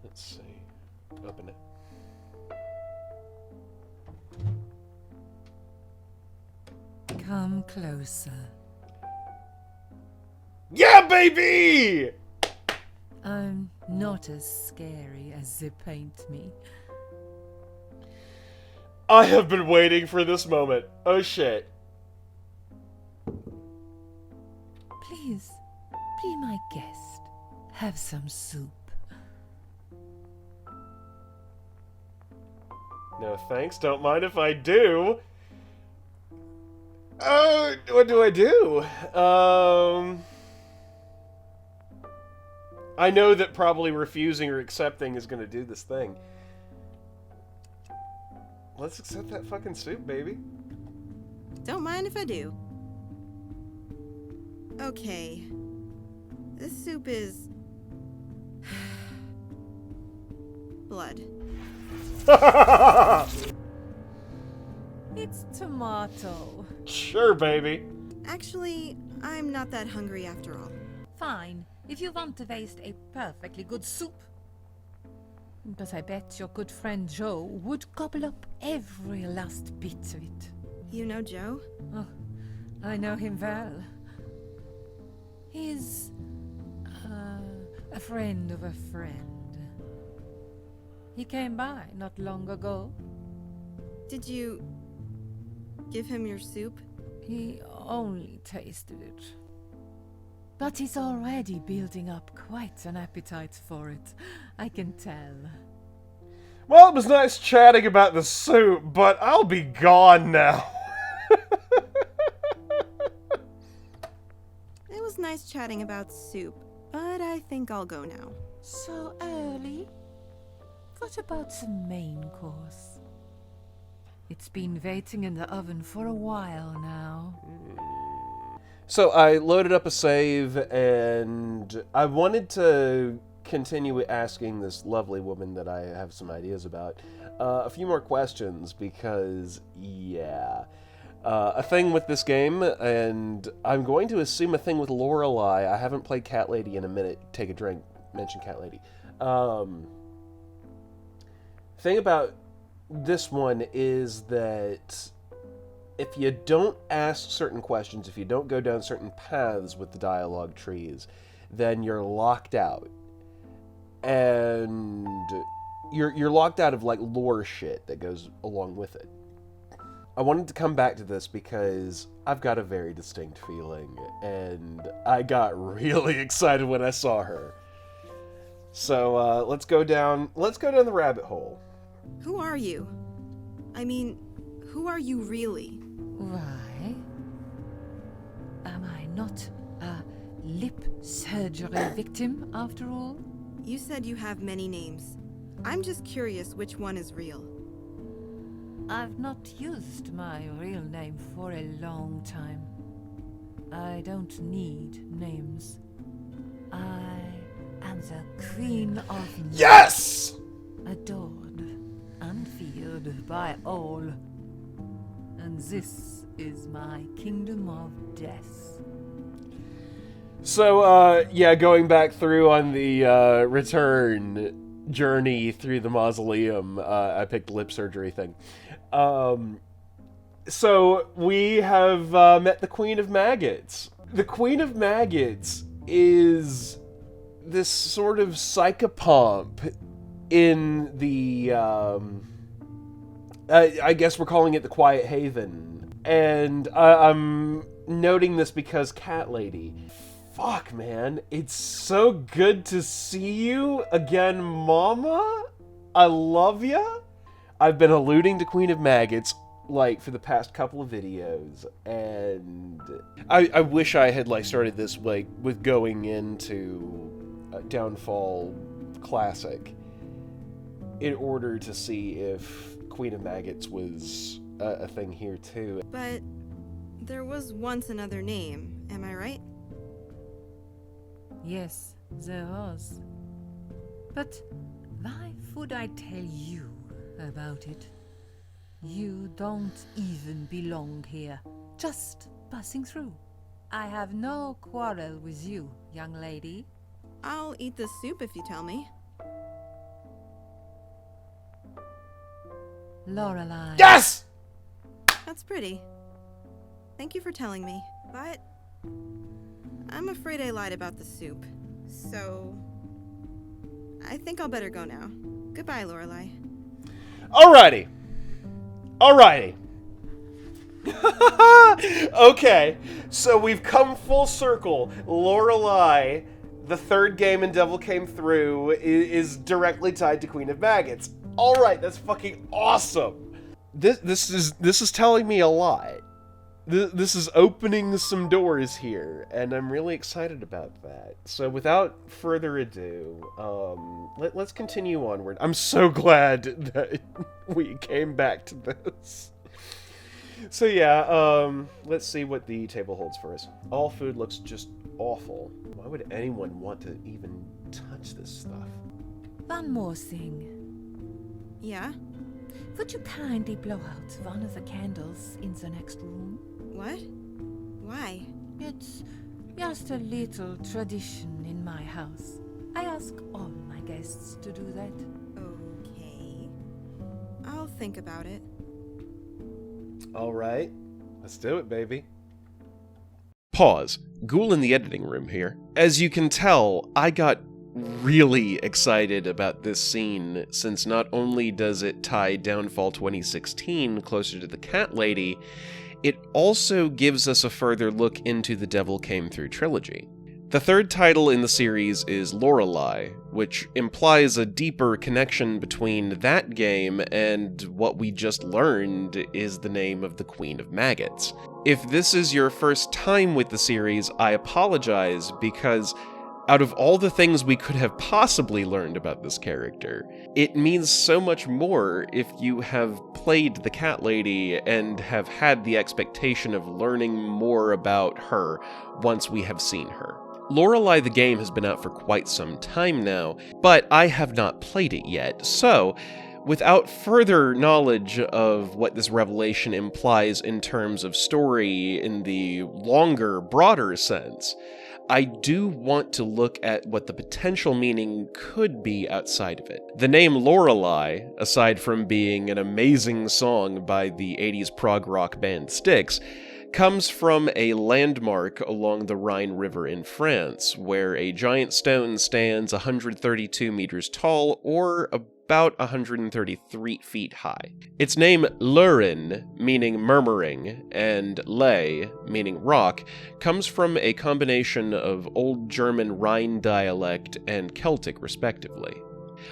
Let's see. Open it. Come closer. Yeah, baby! I'm not as scary as they paint me. I have been waiting for this moment. Oh shit. Please, be my guest. Have some soup. No thanks, don't mind if I do. What do I do? I know that probably refusing or accepting is gonna do this thing. Let's accept that fucking soup, baby. Don't mind if I do. Okay. This soup is... blood. It's tomato. Sure, baby. Actually, I'm not that hungry after all. Fine, if you want to waste a perfectly good soup. But I bet your good friend Joe would gobble up every last bit of it. You know Joe? Oh, I know him well. He's a friend of a friend. He came by not long ago. Did you give him your soup? He only tasted it. But he's already building up quite an appetite for it, I can tell. Well, it was nice chatting about the soup, but I'll be gone now. It was nice chatting about soup, but I think I'll go now. So early? What about the main course? It's been waiting in the oven for a while now. So I loaded up a save, and I wanted to continue asking this lovely woman that I have some ideas about a few more questions, because, yeah. A thing with this game, and I'm going to assume a thing with Lorelai. I haven't played Cat Lady in a minute. Take a drink. Mention Cat Lady. Thing about this one is that if you don't ask certain questions, if you don't go down certain paths with the dialogue trees, then you're locked out. And you're locked out of, like, lore shit that goes along with it. I wanted to come back to this because I've got a very distinct feeling, and I got really excited when I saw her. So let's go down the rabbit hole. Who are you? I mean, who are you really? Why? Am I not a lip surgery victim, after all? You said you have many names. I'm just curious which one is real. I've not used my real name for a long time. I don't need names. I am the Queen of... Yes! Adored and feared by all. And this is my kingdom of death. So, yeah, going back through on the return journey through the mausoleum, I picked the lip surgery thing. So, we have met the Queen of Maggots. The Queen of Maggots is this sort of psychopomp in the, I guess we're calling it the Quiet Haven. And I'm noting this because Cat Lady... Fuck, man. It's so good to see you again, Mama. I love ya. I've been alluding to Queen of Maggots like, for the past couple of videos, and I wish I had, like, started this, like, with going into Downfall Classic in order to see if Queen of Maggots was a thing here, too. But there was once another name, am I right? Yes, there was. But why would I tell you about it? You don't even belong here, just passing through. I have no quarrel with you, young lady. I'll eat the soup if you tell me. Lorelai. Yes! That's pretty. Thank you for telling me, but I'm afraid I lied about the soup. So I think I'll better go now. Goodbye, Lorelai. Alrighty. Okay, so we've come full circle. Lorelai, the third game in Devil Came Through, is directly tied to Queen of Maggots. Alright, that's fucking awesome. This is telling me a lot. This is opening some doors here, and I'm really excited about that. So without further ado, let's continue onward. I'm so glad that we came back to this. So yeah, let's see what the table holds for us. All food looks just awful. Why would anyone want to even touch this stuff? One more thing. Yeah? Would you kindly blow out one of the candles in the next room? What? Why? It's just a little tradition in my house. I ask all my guests to do that. Okay. I'll think about it. Alright, let's do it, baby. Pause. Ghoul in the editing room here. As you can tell, I got really excited about this scene, since not only does it tie Downfall 2016 closer to the Cat Lady, it also gives us a further look into the Devil Came Through trilogy. The third title in the series is Lorelai, which implies a deeper connection between that game and what we just learned is the name of the Queen of Maggots. If this is your first time with the series, I apologize, because out of all the things we could have possibly learned about this character, it means so much more if you have played the Cat Lady and have had the expectation of learning more about her once we have seen her. Lorelai the game has been out for quite some time now, but I have not played it yet, so without further knowledge of what this revelation implies in terms of story in the longer, broader sense, I do want to look at what the potential meaning could be outside of it. The name Lorelai, aside from being an amazing song by the 80s prog rock band Styx, comes from a landmark along the Rhine River in France, where a giant stone stands 132 meters tall, or about 133 feet high. Its name, Lurin, meaning murmuring, and Lay, meaning rock, comes from a combination of Old German Rhine dialect and Celtic, respectively.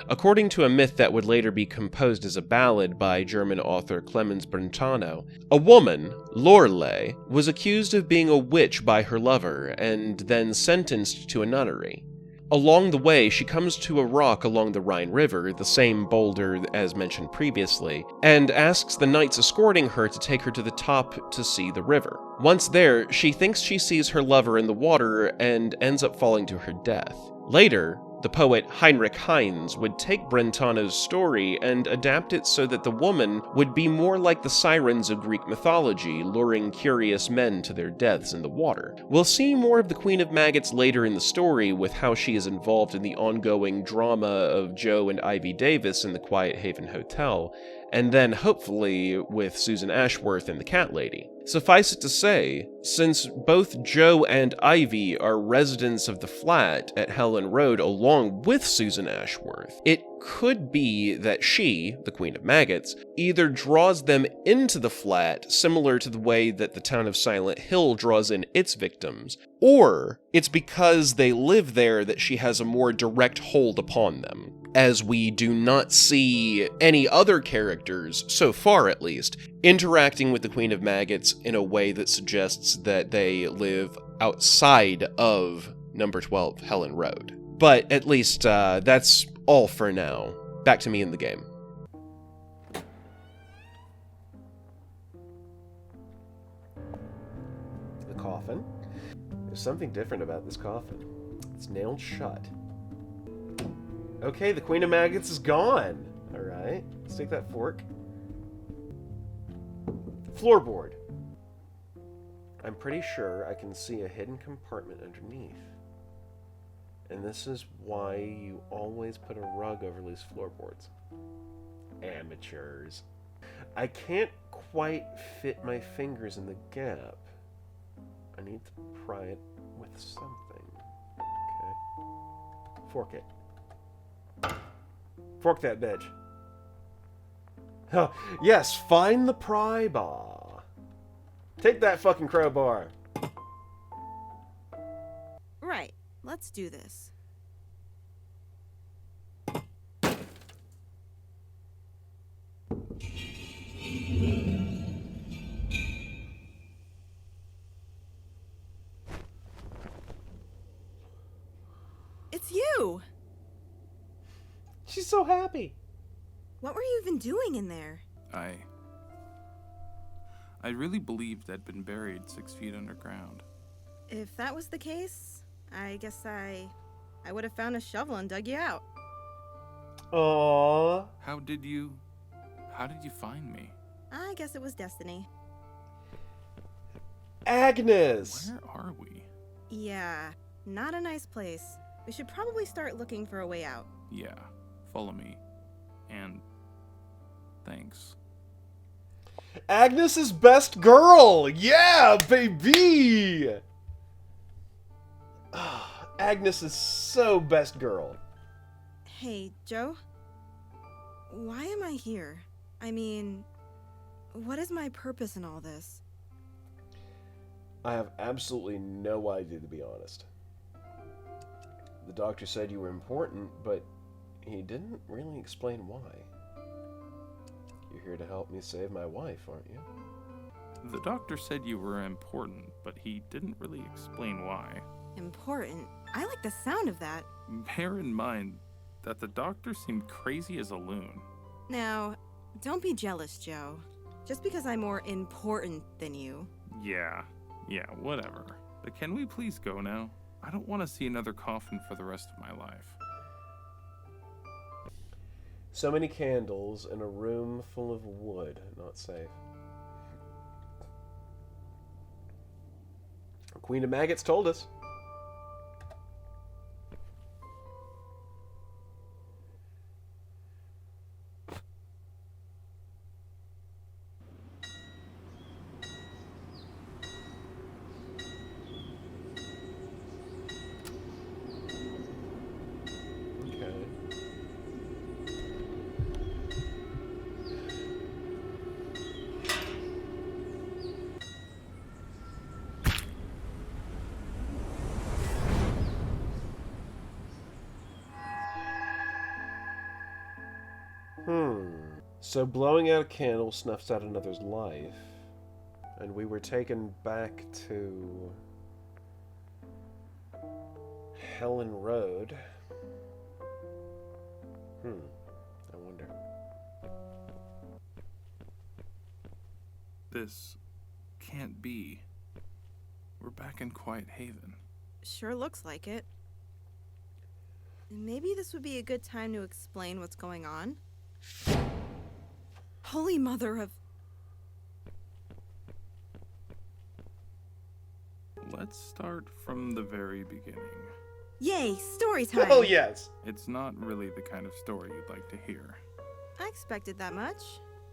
According to a myth that would later be composed as a ballad by German author Clemens Brentano, a woman, Lorelei, was accused of being a witch by her lover and then sentenced to a nunnery. Along the way, she comes to a rock along the Rhine River, the same boulder as mentioned previously, and asks the knights escorting her to take her to the top to see the river. Once there, she thinks she sees her lover in the water and ends up falling to her death. Later, the poet Heinrich Heine would take Brentano's story and adapt it so that the woman would be more like the sirens of Greek mythology, luring curious men to their deaths in the water. We'll see more of the Queen of Maggots later in the story, with how she is involved in the ongoing drama of Joe and Ivy Davis in the Quiet Haven Hotel, and then, hopefully, with Susan Ashworth and the Cat Lady. Suffice it to say, since both Joe and Ivy are residents of the flat at Helen Road along with Susan Ashworth, it could be that she, the Queen of Maggots, either draws them into the flat, similar to the way that the town of Silent Hill draws in its victims, or it's because they live there that she has a more direct hold upon them. as we do not see any other characters, so far at least, interacting with the Queen of Maggots in a way that suggests that they live outside of number 12 Helen Road. But at least that's all for now. Back to me in the game. The coffin. There's something different about this coffin. It's nailed shut. Okay, the Queen of Maggots is gone. Alright, let's take that fork. Floorboard. I'm pretty sure I can see a hidden compartment underneath. And this is why you always put a rug over loose floorboards. Amateurs. I can't quite fit my fingers in the gap. I need to pry it with something. Okay. Fork it. Fork that bitch. Oh, yes, find the pry bar. Take that fucking crowbar. Right. Let's do this. It's you! She's so happy. What were you even doing in there? I really believed I'd been buried 6 feet underground. If that was the case, I guess I would have found a shovel and dug you out. Aww. How did you find me? I guess it was destiny. Agnes! Where are we? Yeah, not a nice place. We should probably start looking for a way out. Yeah, follow me. And thanks. Agnes is best girl! Yeah, baby! Agnes is so best girl. Hey, Joe? Why am I here? I mean, what is my purpose in all this? I have absolutely no idea, to be honest. The doctor said you were important, but he didn't really explain why. You're here to help me save my wife, aren't you? The doctor said you were important, but he didn't really explain why. Important? I like the sound of that. Bear in mind that the doctor seemed crazy as a loon. Now, don't be jealous, Joe. Just because I'm more important than you. Yeah, whatever. But can we please go now? I don't want to see another coffin for the rest of my life. So many candles in a room full of wood. Not safe. Queen of Maggots told us. So blowing out a candle snuffs out another's life, and we were taken back to Helen Road. I wonder. This can't be. We're back in Quiet Haven. Sure looks like it. Maybe this would be a good time to explain what's going on. Holy Mother of... Let's start from the very beginning. Yay, story time! Oh, yes! It's not really the kind of story you'd like to hear. I expected that much,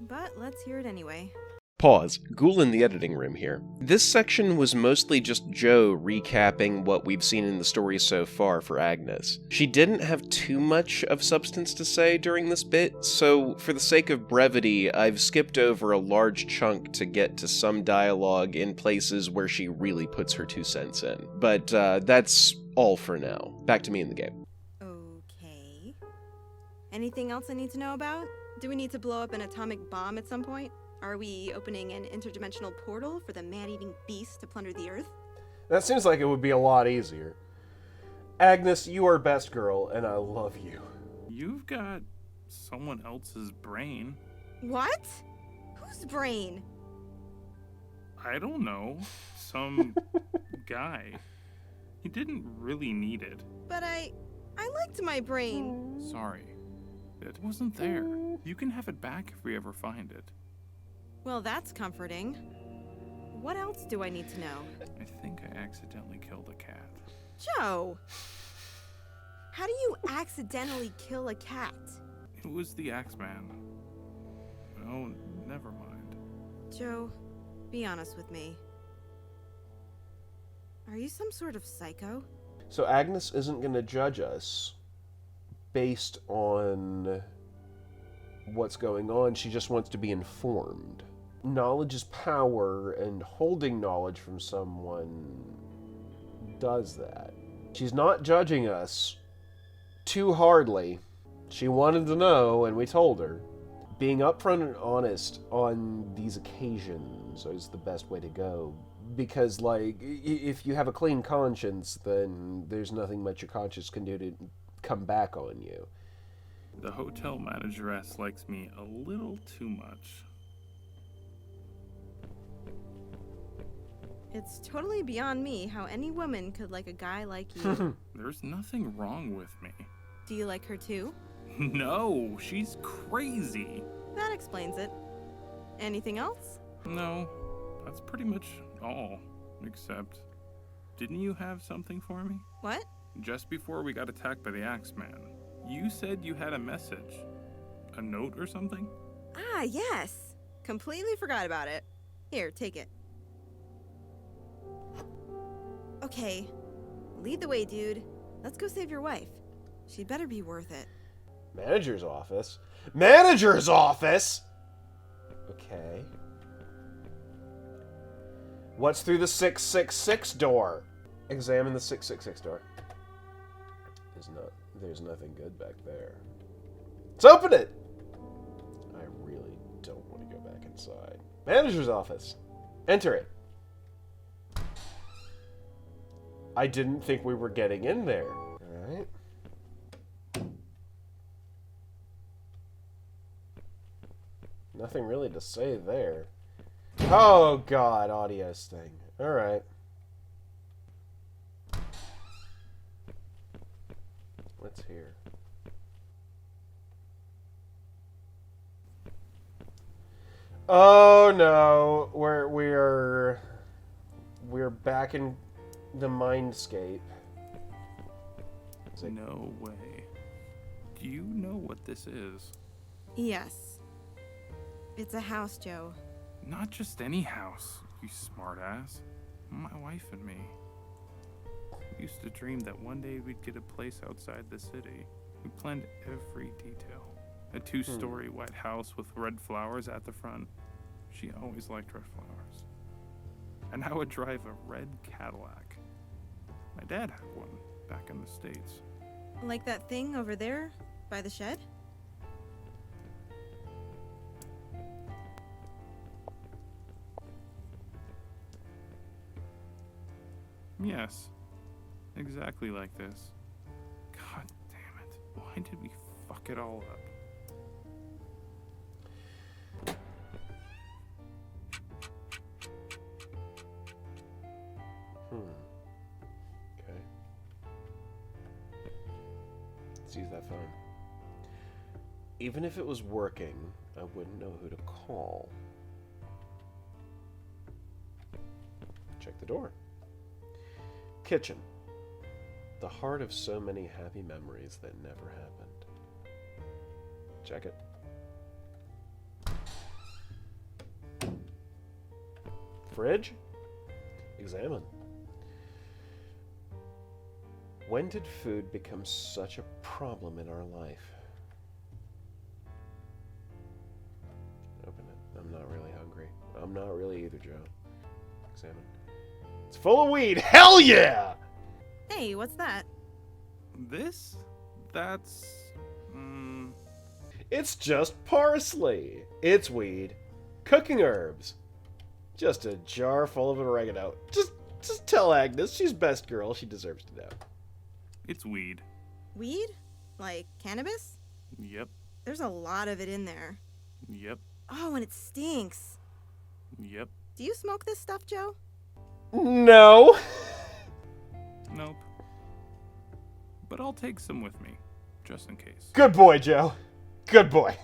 but let's hear it anyway. Pause. Ghoul in the editing room here. This section was mostly just Joe recapping what we've seen in the story so far for Agnes. She didn't have too much of substance to say during this bit, so for the sake of brevity, I've skipped over a large chunk to get to some dialogue in places where she really puts her 2 cents in. But that's all for now. Back to me in the game. Okay. Anything else I need to know about? Do we need to blow up an atomic bomb at some point? Are we opening an interdimensional portal for the man-eating beast to plunder the Earth? That seems like it would be a lot easier. Agnes, you are best girl, and I love you. You've got someone else's brain. What? Whose brain? I don't know. Some guy. He didn't really need it. But I liked my brain. Sorry. It wasn't there. You can have it back if we ever find it. Well, that's comforting. What else do I need to know? I think I accidentally killed a cat. Joe! How do you accidentally kill a cat? It was the Axeman. Oh, never mind. Joe, be honest with me. Are you some sort of psycho? So Agnes isn't going to judge us based on what's going on. She just wants to be informed. Knowledge is power, and holding knowledge from someone does that. She's not judging us too hardly. She wanted to know, and we told her. Being upfront and honest on these occasions is the best way to go. Because, like, if you have a clean conscience, then there's nothing much your conscience can do to come back on you. The hotel manageress likes me a little too much. It's totally beyond me how any woman could like a guy like you. There's nothing wrong with me. Do you like her too? No, she's crazy. That explains it. Anything else? No, that's pretty much all. Except, didn't you have something for me? What? Just before we got attacked by the Axeman, you said you had a message. A note or something? Ah, yes. Completely forgot about it. Here, take it. Okay, lead the way, dude. Let's go save your wife. She'd better be worth it. Manager's office? Manager's office?! Okay. What's through the 666 door? Examine the 666 door. There's nothing good back there. Let's open it! I really don't want to go back inside. Manager's office. Enter it. I didn't think we were getting in there. Alright. Nothing really to say there. Oh god, audio thing. Alright. What's here? Oh no, we're back in the mindscape. No way. Do you know what this is? Yes. It's a house, Joe. Not just any house, you smartass. My wife and me. We used to dream that one day we'd get a place outside the city. We planned every detail. A 2-story white house with red flowers at the front. She always liked red flowers. And I would drive a red Cadillac. My dad had one back in the States. Like that thing over there by the shed? Yes, exactly like this. God damn it. Why did we fuck it all up? Okay. Let's use that phone. Even if it was working, I wouldn't know who to call. Check the door. Kitchen. The heart of so many happy memories that never happened. Check it. Fridge? Examine. When did food become such a problem in our life? Open it. I'm not really hungry. I'm not really either, Joe. Examine. It's full of weed! Hell yeah! Hey, what's that? This? That's... It's just parsley. It's weed. Cooking herbs. Just a jar full of oregano. Just tell Agnes she's best girl. She deserves to know. It's weed. Weed? Like cannabis? Yep. There's a lot of it in there. Yep. Oh, and it stinks. Yep. Do you smoke this stuff, Joe? No. Nope. But I'll take some with me, just in case. Good boy, Joe. Good boy.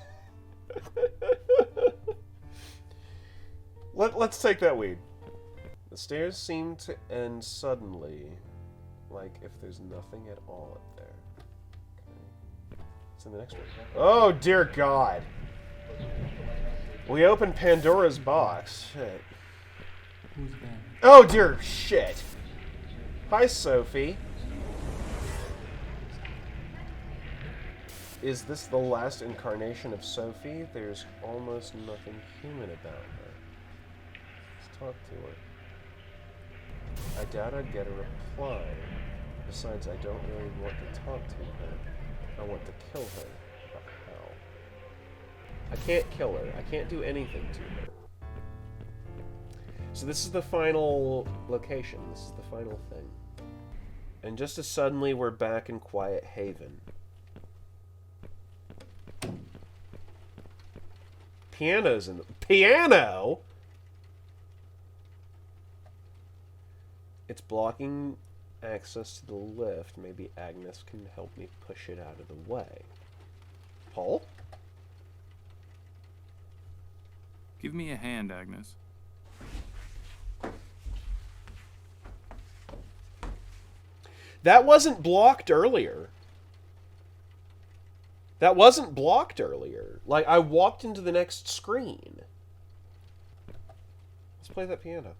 Let's take that weed. The stairs seem to end suddenly, like if there's nothing at all up there. Okay. It's in the next one. Oh, dear God. We opened Pandora's box. Shit. Who's that? Oh, dear shit. Hi, Sophie. Is this the last incarnation of Sophie? There's almost nothing human about her. Let's talk to her. I doubt I'd get a reply. Besides, I don't really want to talk to her. I want to kill her. But how? I can't kill her. I can't do anything to her. So this is the final location. This is the final thing. And just as suddenly, we're back in Quiet Haven. Piano's in the... Piano?! It's blocking access to the lift. Maybe Agnes can help me push it out of the way. Paul? Give me a hand, Agnes. That wasn't blocked earlier. That wasn't blocked earlier. Like, I walked into the next screen. Let's play that piano.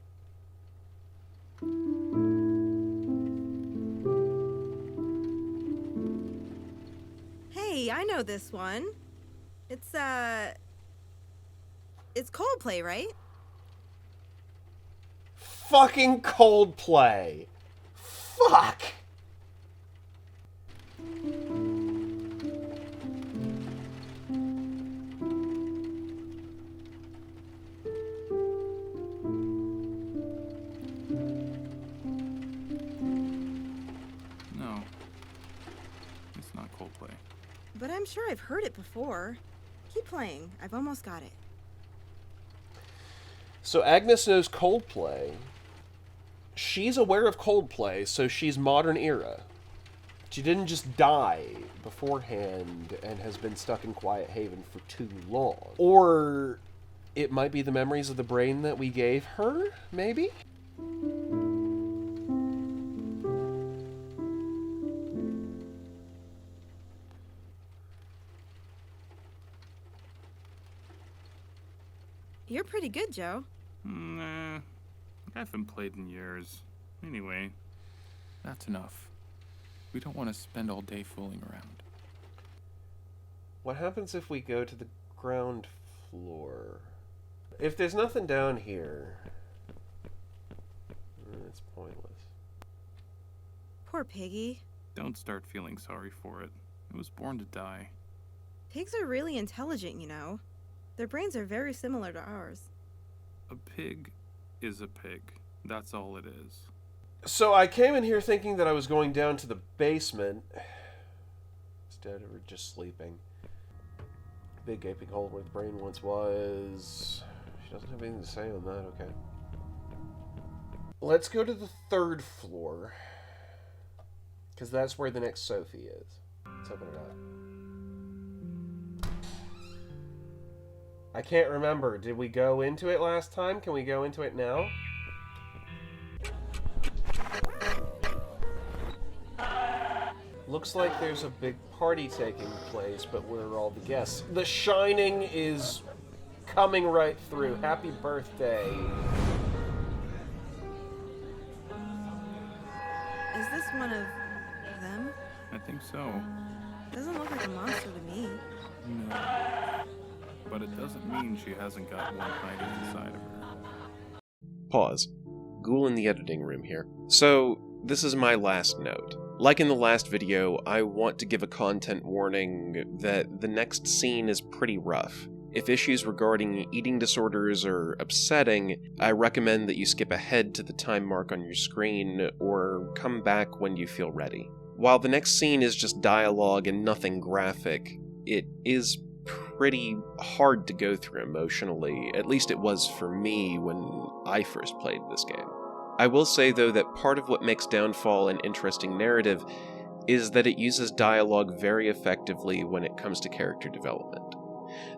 Hey, I know this one. It's Coldplay, right? Fucking Coldplay. Fuck! No. It's not Coldplay. But I'm sure I've heard it before. Keep playing. I've almost got it. So Agnes knows Coldplay. She's aware of Coldplay, so she's modern era. She didn't just die beforehand and has been stuck in Quiet Haven for too long. Or it might be the memories of the brain that we gave her, maybe? You're pretty good, Joe. Nah. I haven't played in years. Anyway, that's enough. We don't want to spend all day fooling around. What happens if we go to the ground floor? If there's nothing down here, it's pointless. Poor piggy. Don't start feeling sorry for it. It was born to die. Pigs are really intelligent, you know. Their brains are very similar to ours. A pig is a pig. That's all it is. So I came in here thinking that I was going down to the basement. Instead, we're just sleeping. Big gaping hole where the brain once was. She doesn't have anything to say on that, okay. Let's go to the 3rd floor. Because that's where the next Sophie is. Let's open it up. I can't remember. Did we go into it last time? Can we go into it now? Looks like there's a big party taking place, but where are all the guests? The Shining is coming right through. Happy birthday. Is this one of them? I think so. Doesn't look like a monster to me. No. But it doesn't mean she hasn't got one hiding inside of her. Pause. Ghoul in the editing room here. So, this is my last note. Like in the last video, I want to give a content warning that the next scene is pretty rough. If issues regarding eating disorders are upsetting, I recommend that you skip ahead to the time mark on your screen or come back when you feel ready. While the next scene is just dialogue and nothing graphic, it is pretty hard to go through emotionally. At least it was for me when I first played this game. I will say, though, that part of what makes Downfall an interesting narrative is that it uses dialogue very effectively when it comes to character development.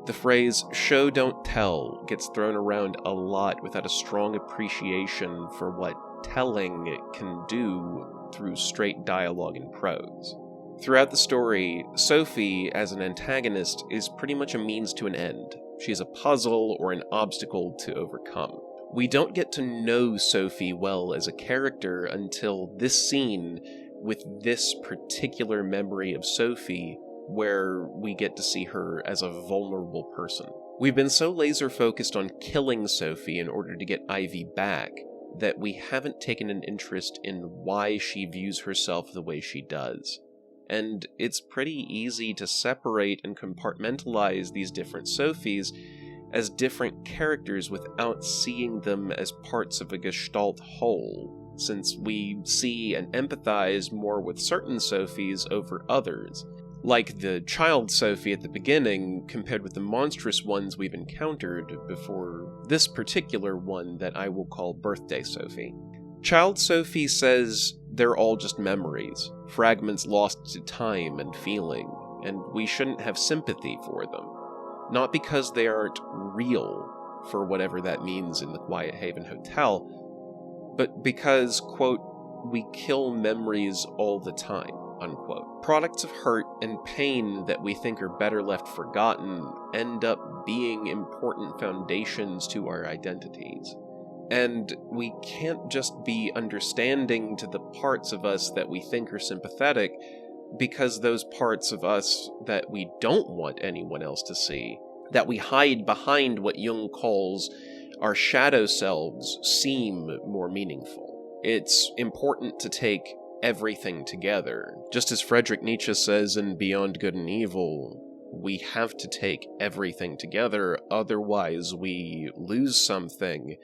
The phrase, show don't tell, gets thrown around a lot without a strong appreciation for what telling can do through straight dialogue and prose. Throughout the story, Sophie, as an antagonist, is pretty much a means to an end. She's a puzzle or an obstacle to overcome. We don't get to know Sophie well as a character until this scene with this particular memory of Sophie, where we get to see her as a vulnerable person. We've been so laser-focused on killing Sophie in order to get Ivy back that we haven't taken an interest in why she views herself the way she does. And it's pretty easy to separate and compartmentalize these different Sophies as different characters without seeing them as parts of a gestalt whole, since we see and empathize more with certain Sophies over others, like the child Sophie at the beginning compared with the monstrous ones we've encountered before this particular one that I will call Birthday Sophie. Child Sophie says they're all just memories, fragments lost to time and feeling, and we shouldn't have sympathy for them. Not because they aren't real, for whatever that means in the Quiet Haven Hotel, but because, quote, we kill memories all the time, unquote. Products of hurt and pain that we think are better left forgotten end up being important foundations to our identities. And we can't just be understanding to the parts of us that we think are sympathetic, because those parts of us that we don't want anyone else to see, that we hide behind what Jung calls our shadow selves, seem more meaningful. It's important to take everything together. Just as Friedrich Nietzsche says in Beyond Good and Evil, we have to take everything together, otherwise we lose something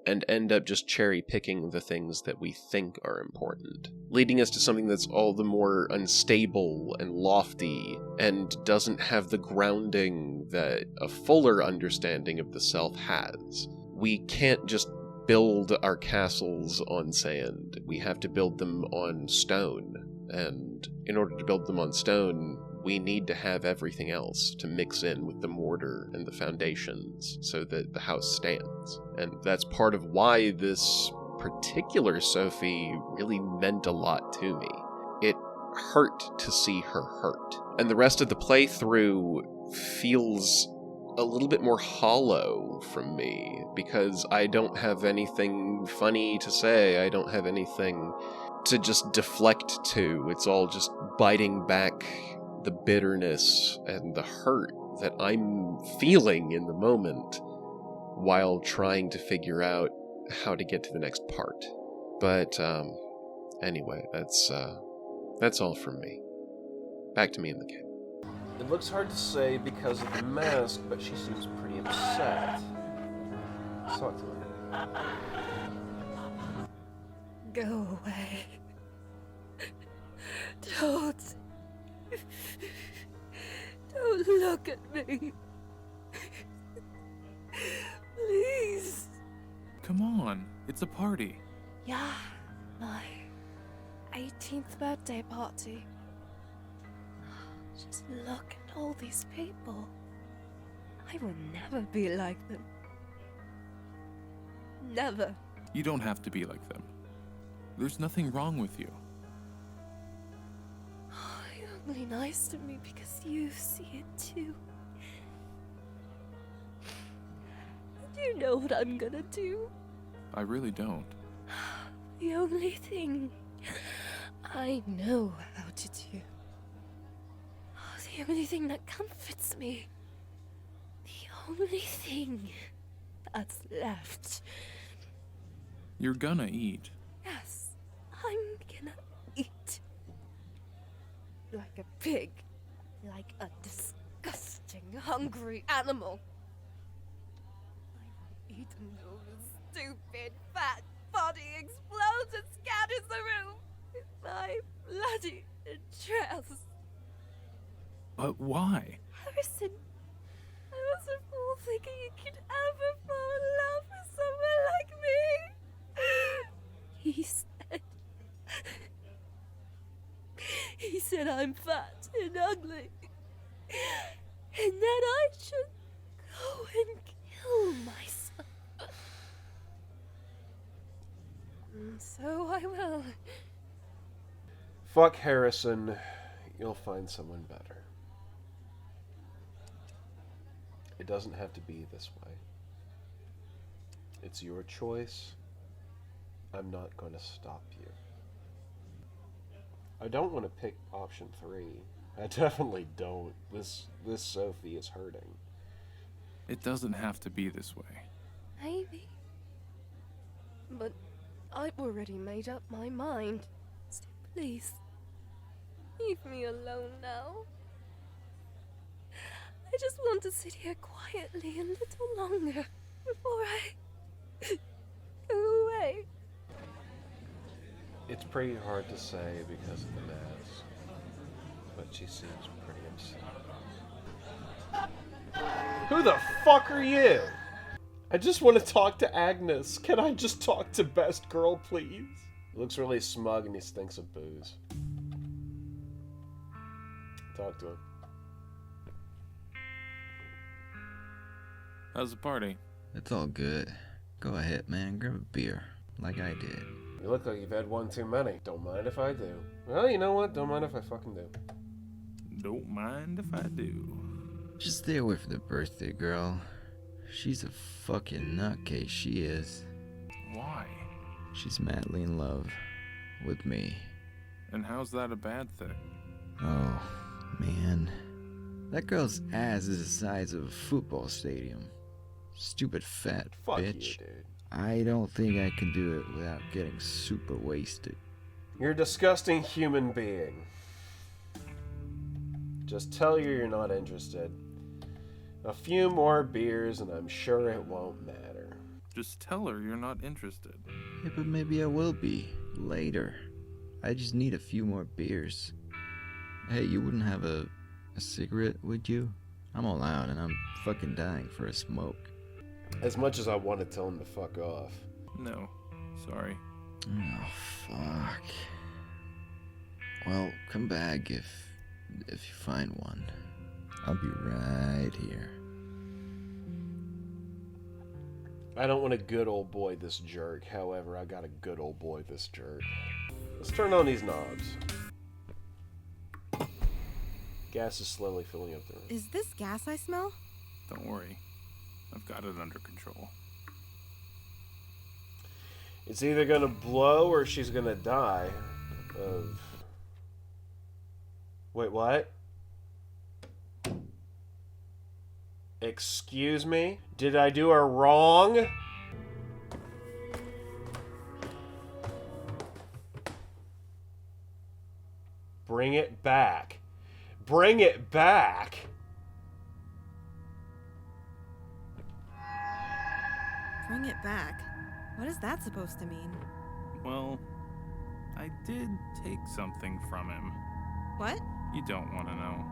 and end up just cherry-picking the things that we think are important, leading us to something that's all the more unstable and lofty, and doesn't have the grounding that a fuller understanding of the self has. We can't just build our castles on sand. We have to build them on stone, and in order to build them on stone, we need to have everything else to mix in with the mortar and the foundations so that the house stands. And that's part of why this particular Sophie really meant a lot to me. It hurt to see her hurt. And the rest of the playthrough feels a little bit more hollow from me, because I don't have anything funny to say. I don't have anything to just deflect to. It's all just biting back the bitterness and the hurt that I'm feeling in the moment while trying to figure out how to get to the next part. But anyway, that's all from me. Back to me in the game. It looks hard to say because of the mask, but she seems pretty upset. Talk to her. Go away. Don't look at me. Please. Come on, it's a party. Yeah, my 18th birthday party. Just look at all these people. I will never be like them. Never. You don't have to be like them. There's nothing wrong with you. You're only nice to me because you see it too. Do you know what I'm gonna do? I really don't. The only thing I know how to do. The only thing that comforts me. The only thing that's left. You're gonna eat. Yes, I'm gonna eat. like a pig. Like a disgusting, hungry animal. I will eat until the stupid, fat body explodes and scatters the room with my bloody dress. But why? Harrison, I was a fool thinking you could ever fall in love with someone like me. He said I'm fat and ugly, and that I should go and kill myself. And so I will. Fuck Harrison. You'll find someone better. It doesn't have to be this way. It's your choice. I'm not going to stop you. I don't want to pick option 3. I definitely don't. This Sophie is hurting. It doesn't have to be this way. Maybe. But I've already made up my mind. So please, leave me alone now. I just want to sit here quietly a little longer before I go away. It's pretty hard to say because of the mask, but she seems pretty upset. Who the fuck are you? I just want to talk to Agnes. Can I just talk to Best Girl, please? He looks really smug and he stinks of booze. Talk to him. How's the party? It's all good. Go ahead, man. Grab a beer, like I did. You look like you've had one too many. Don't mind if I do. Well, you know what? Don't mind if I fucking do. Don't mind if I do. Just stay away from the birthday girl. She's a fucking nutcase, she is. Why? She's madly in love with me. And how's that a bad thing? Oh, man. That girl's ass is the size of a football stadium. Stupid fat Fuck bitch. you, dude. I don't think I can do it without getting super wasted. You're a disgusting human being. Just tell her you're not interested. A few more beers and I'm sure it won't matter. Just tell her you're not interested. Yeah, but maybe I will be. Later. I just need a few more beers. Hey, you wouldn't have a cigarette, would you? I'm all out and I'm fucking dying for a smoke. As much as I want to tell him to fuck off. No, sorry. Oh, fuck. Well, come back if you find one. I'll be right here. I don't want to good old boy this jerk. However, I got a good old boy this jerk. Let's turn on these knobs. Gas is slowly filling up the room. Is this gas I smell? Don't worry. I've got it under control. It's either gonna blow or she's gonna die of... Wait, what? Excuse me? Did I do her wrong? Bring it back. Bring it back! Bring it back? What is that supposed to mean? Well, I did take something from him. What? You don't want to know.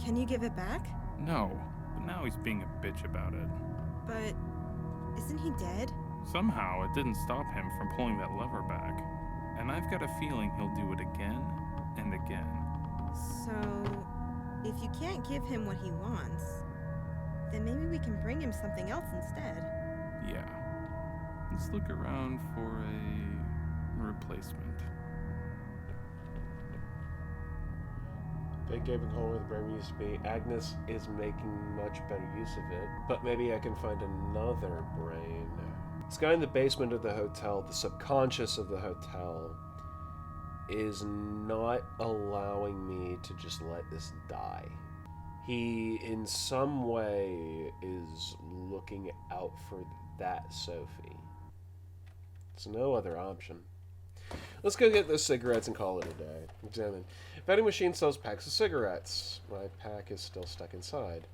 Can you give it back? No, but now he's being a bitch about it. But isn't he dead? Somehow it didn't stop him from pulling that lever back. And I've got a feeling he'll do it again and again. So, if you can't give him what he wants, then maybe we can bring him something else instead. Yeah. Let's look around for a replacement. Big gaping hole where the brain used to be. Agnes is making much better use of it, but maybe I can find another brain. This guy in the basement of the hotel, the subconscious of the hotel, is not allowing me to just let this die. He, in some way, is looking out for that Sophie. There's no other option. Let's go get those cigarettes and call it a day. Examine. Vending machine sells packs of cigarettes. My pack is still stuck inside.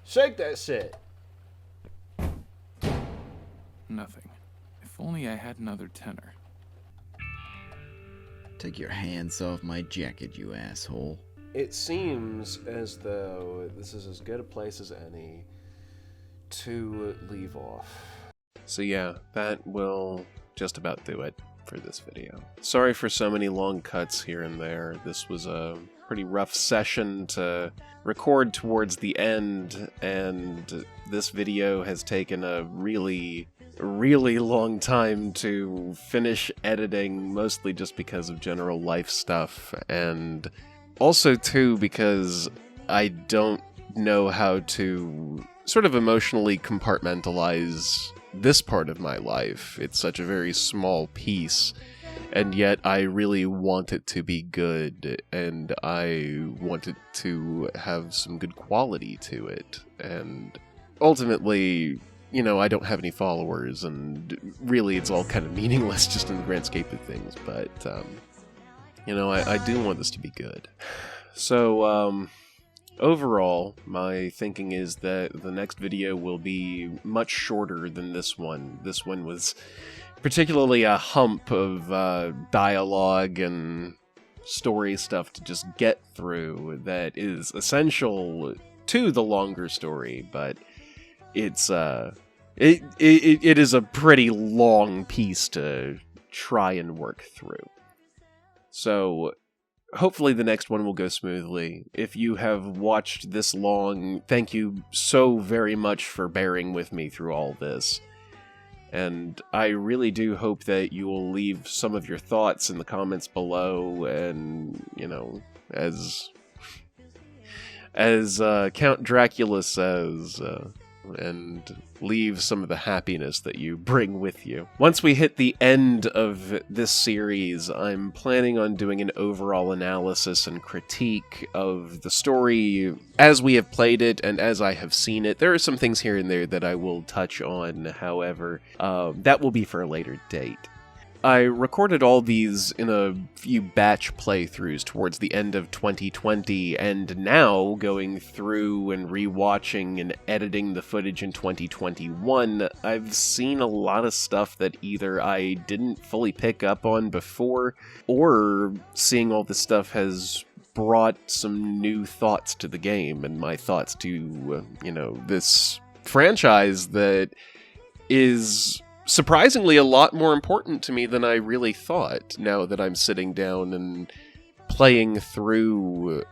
Shake that shit! Nothing. If only I had another tenner. Take your hands off my jacket, you asshole. It seems as though this is as good a place as any to leave off. So yeah, that will just about do it for this video. Sorry for so many long cuts here and there. This was a pretty rough session to record towards the end, and this video has taken a really long time to finish editing, mostly just because of general life stuff, and also too because I don't know how to sort of emotionally compartmentalize this part of my life. It's such a very small piece, and yet I really want it to be good, and I want it to have some good quality to it, and ultimately, you know, I don't have any followers, and really it's all kind of meaningless just in the grand scope of things, but, you know, I do want this to be good. So, overall, my thinking is that the next video will be much shorter than this one. This one was particularly a hump of dialogue and story stuff to just get through that is essential to the longer story, but it's it is a pretty long piece to try and work through. So hopefully the next one will go smoothly. If you have watched this long, thank you so very much for bearing with me through all this. And I really do hope that you will leave some of your thoughts in the comments below, and, you know, as Count Dracula says, and leave some of the happiness that you bring with you. Once we hit the end of this series, I'm planning on doing an overall analysis and critique of the story as we have played it and as I have seen it. There are some things here and there that I will touch on, however, that will be for a later date. I recorded all these in a few batch playthroughs towards the end of 2020, and now going through and rewatching and editing the footage in 2021, I've seen a lot of stuff that either I didn't fully pick up on before, or seeing all this stuff has brought some new thoughts to the game, and my thoughts to, you know, this franchise that is surprisingly a lot more important to me than I really thought, now that I'm sitting down and playing through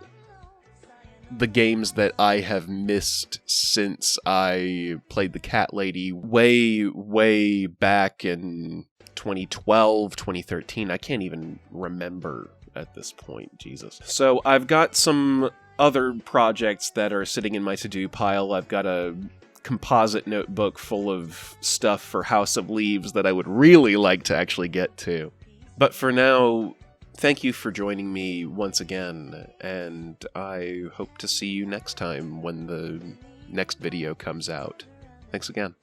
the games that I have missed since I played the Cat Lady way back in 2012, 2013. I can't even remember at this point, Jesus. So I've got some other projects that are sitting in my to-do pile. I've got a composite notebook full of stuff for House of Leaves that I would really like to actually get to. But for now, thank you for joining me once again, and I hope to see you next time when the next video comes out. Thanks again.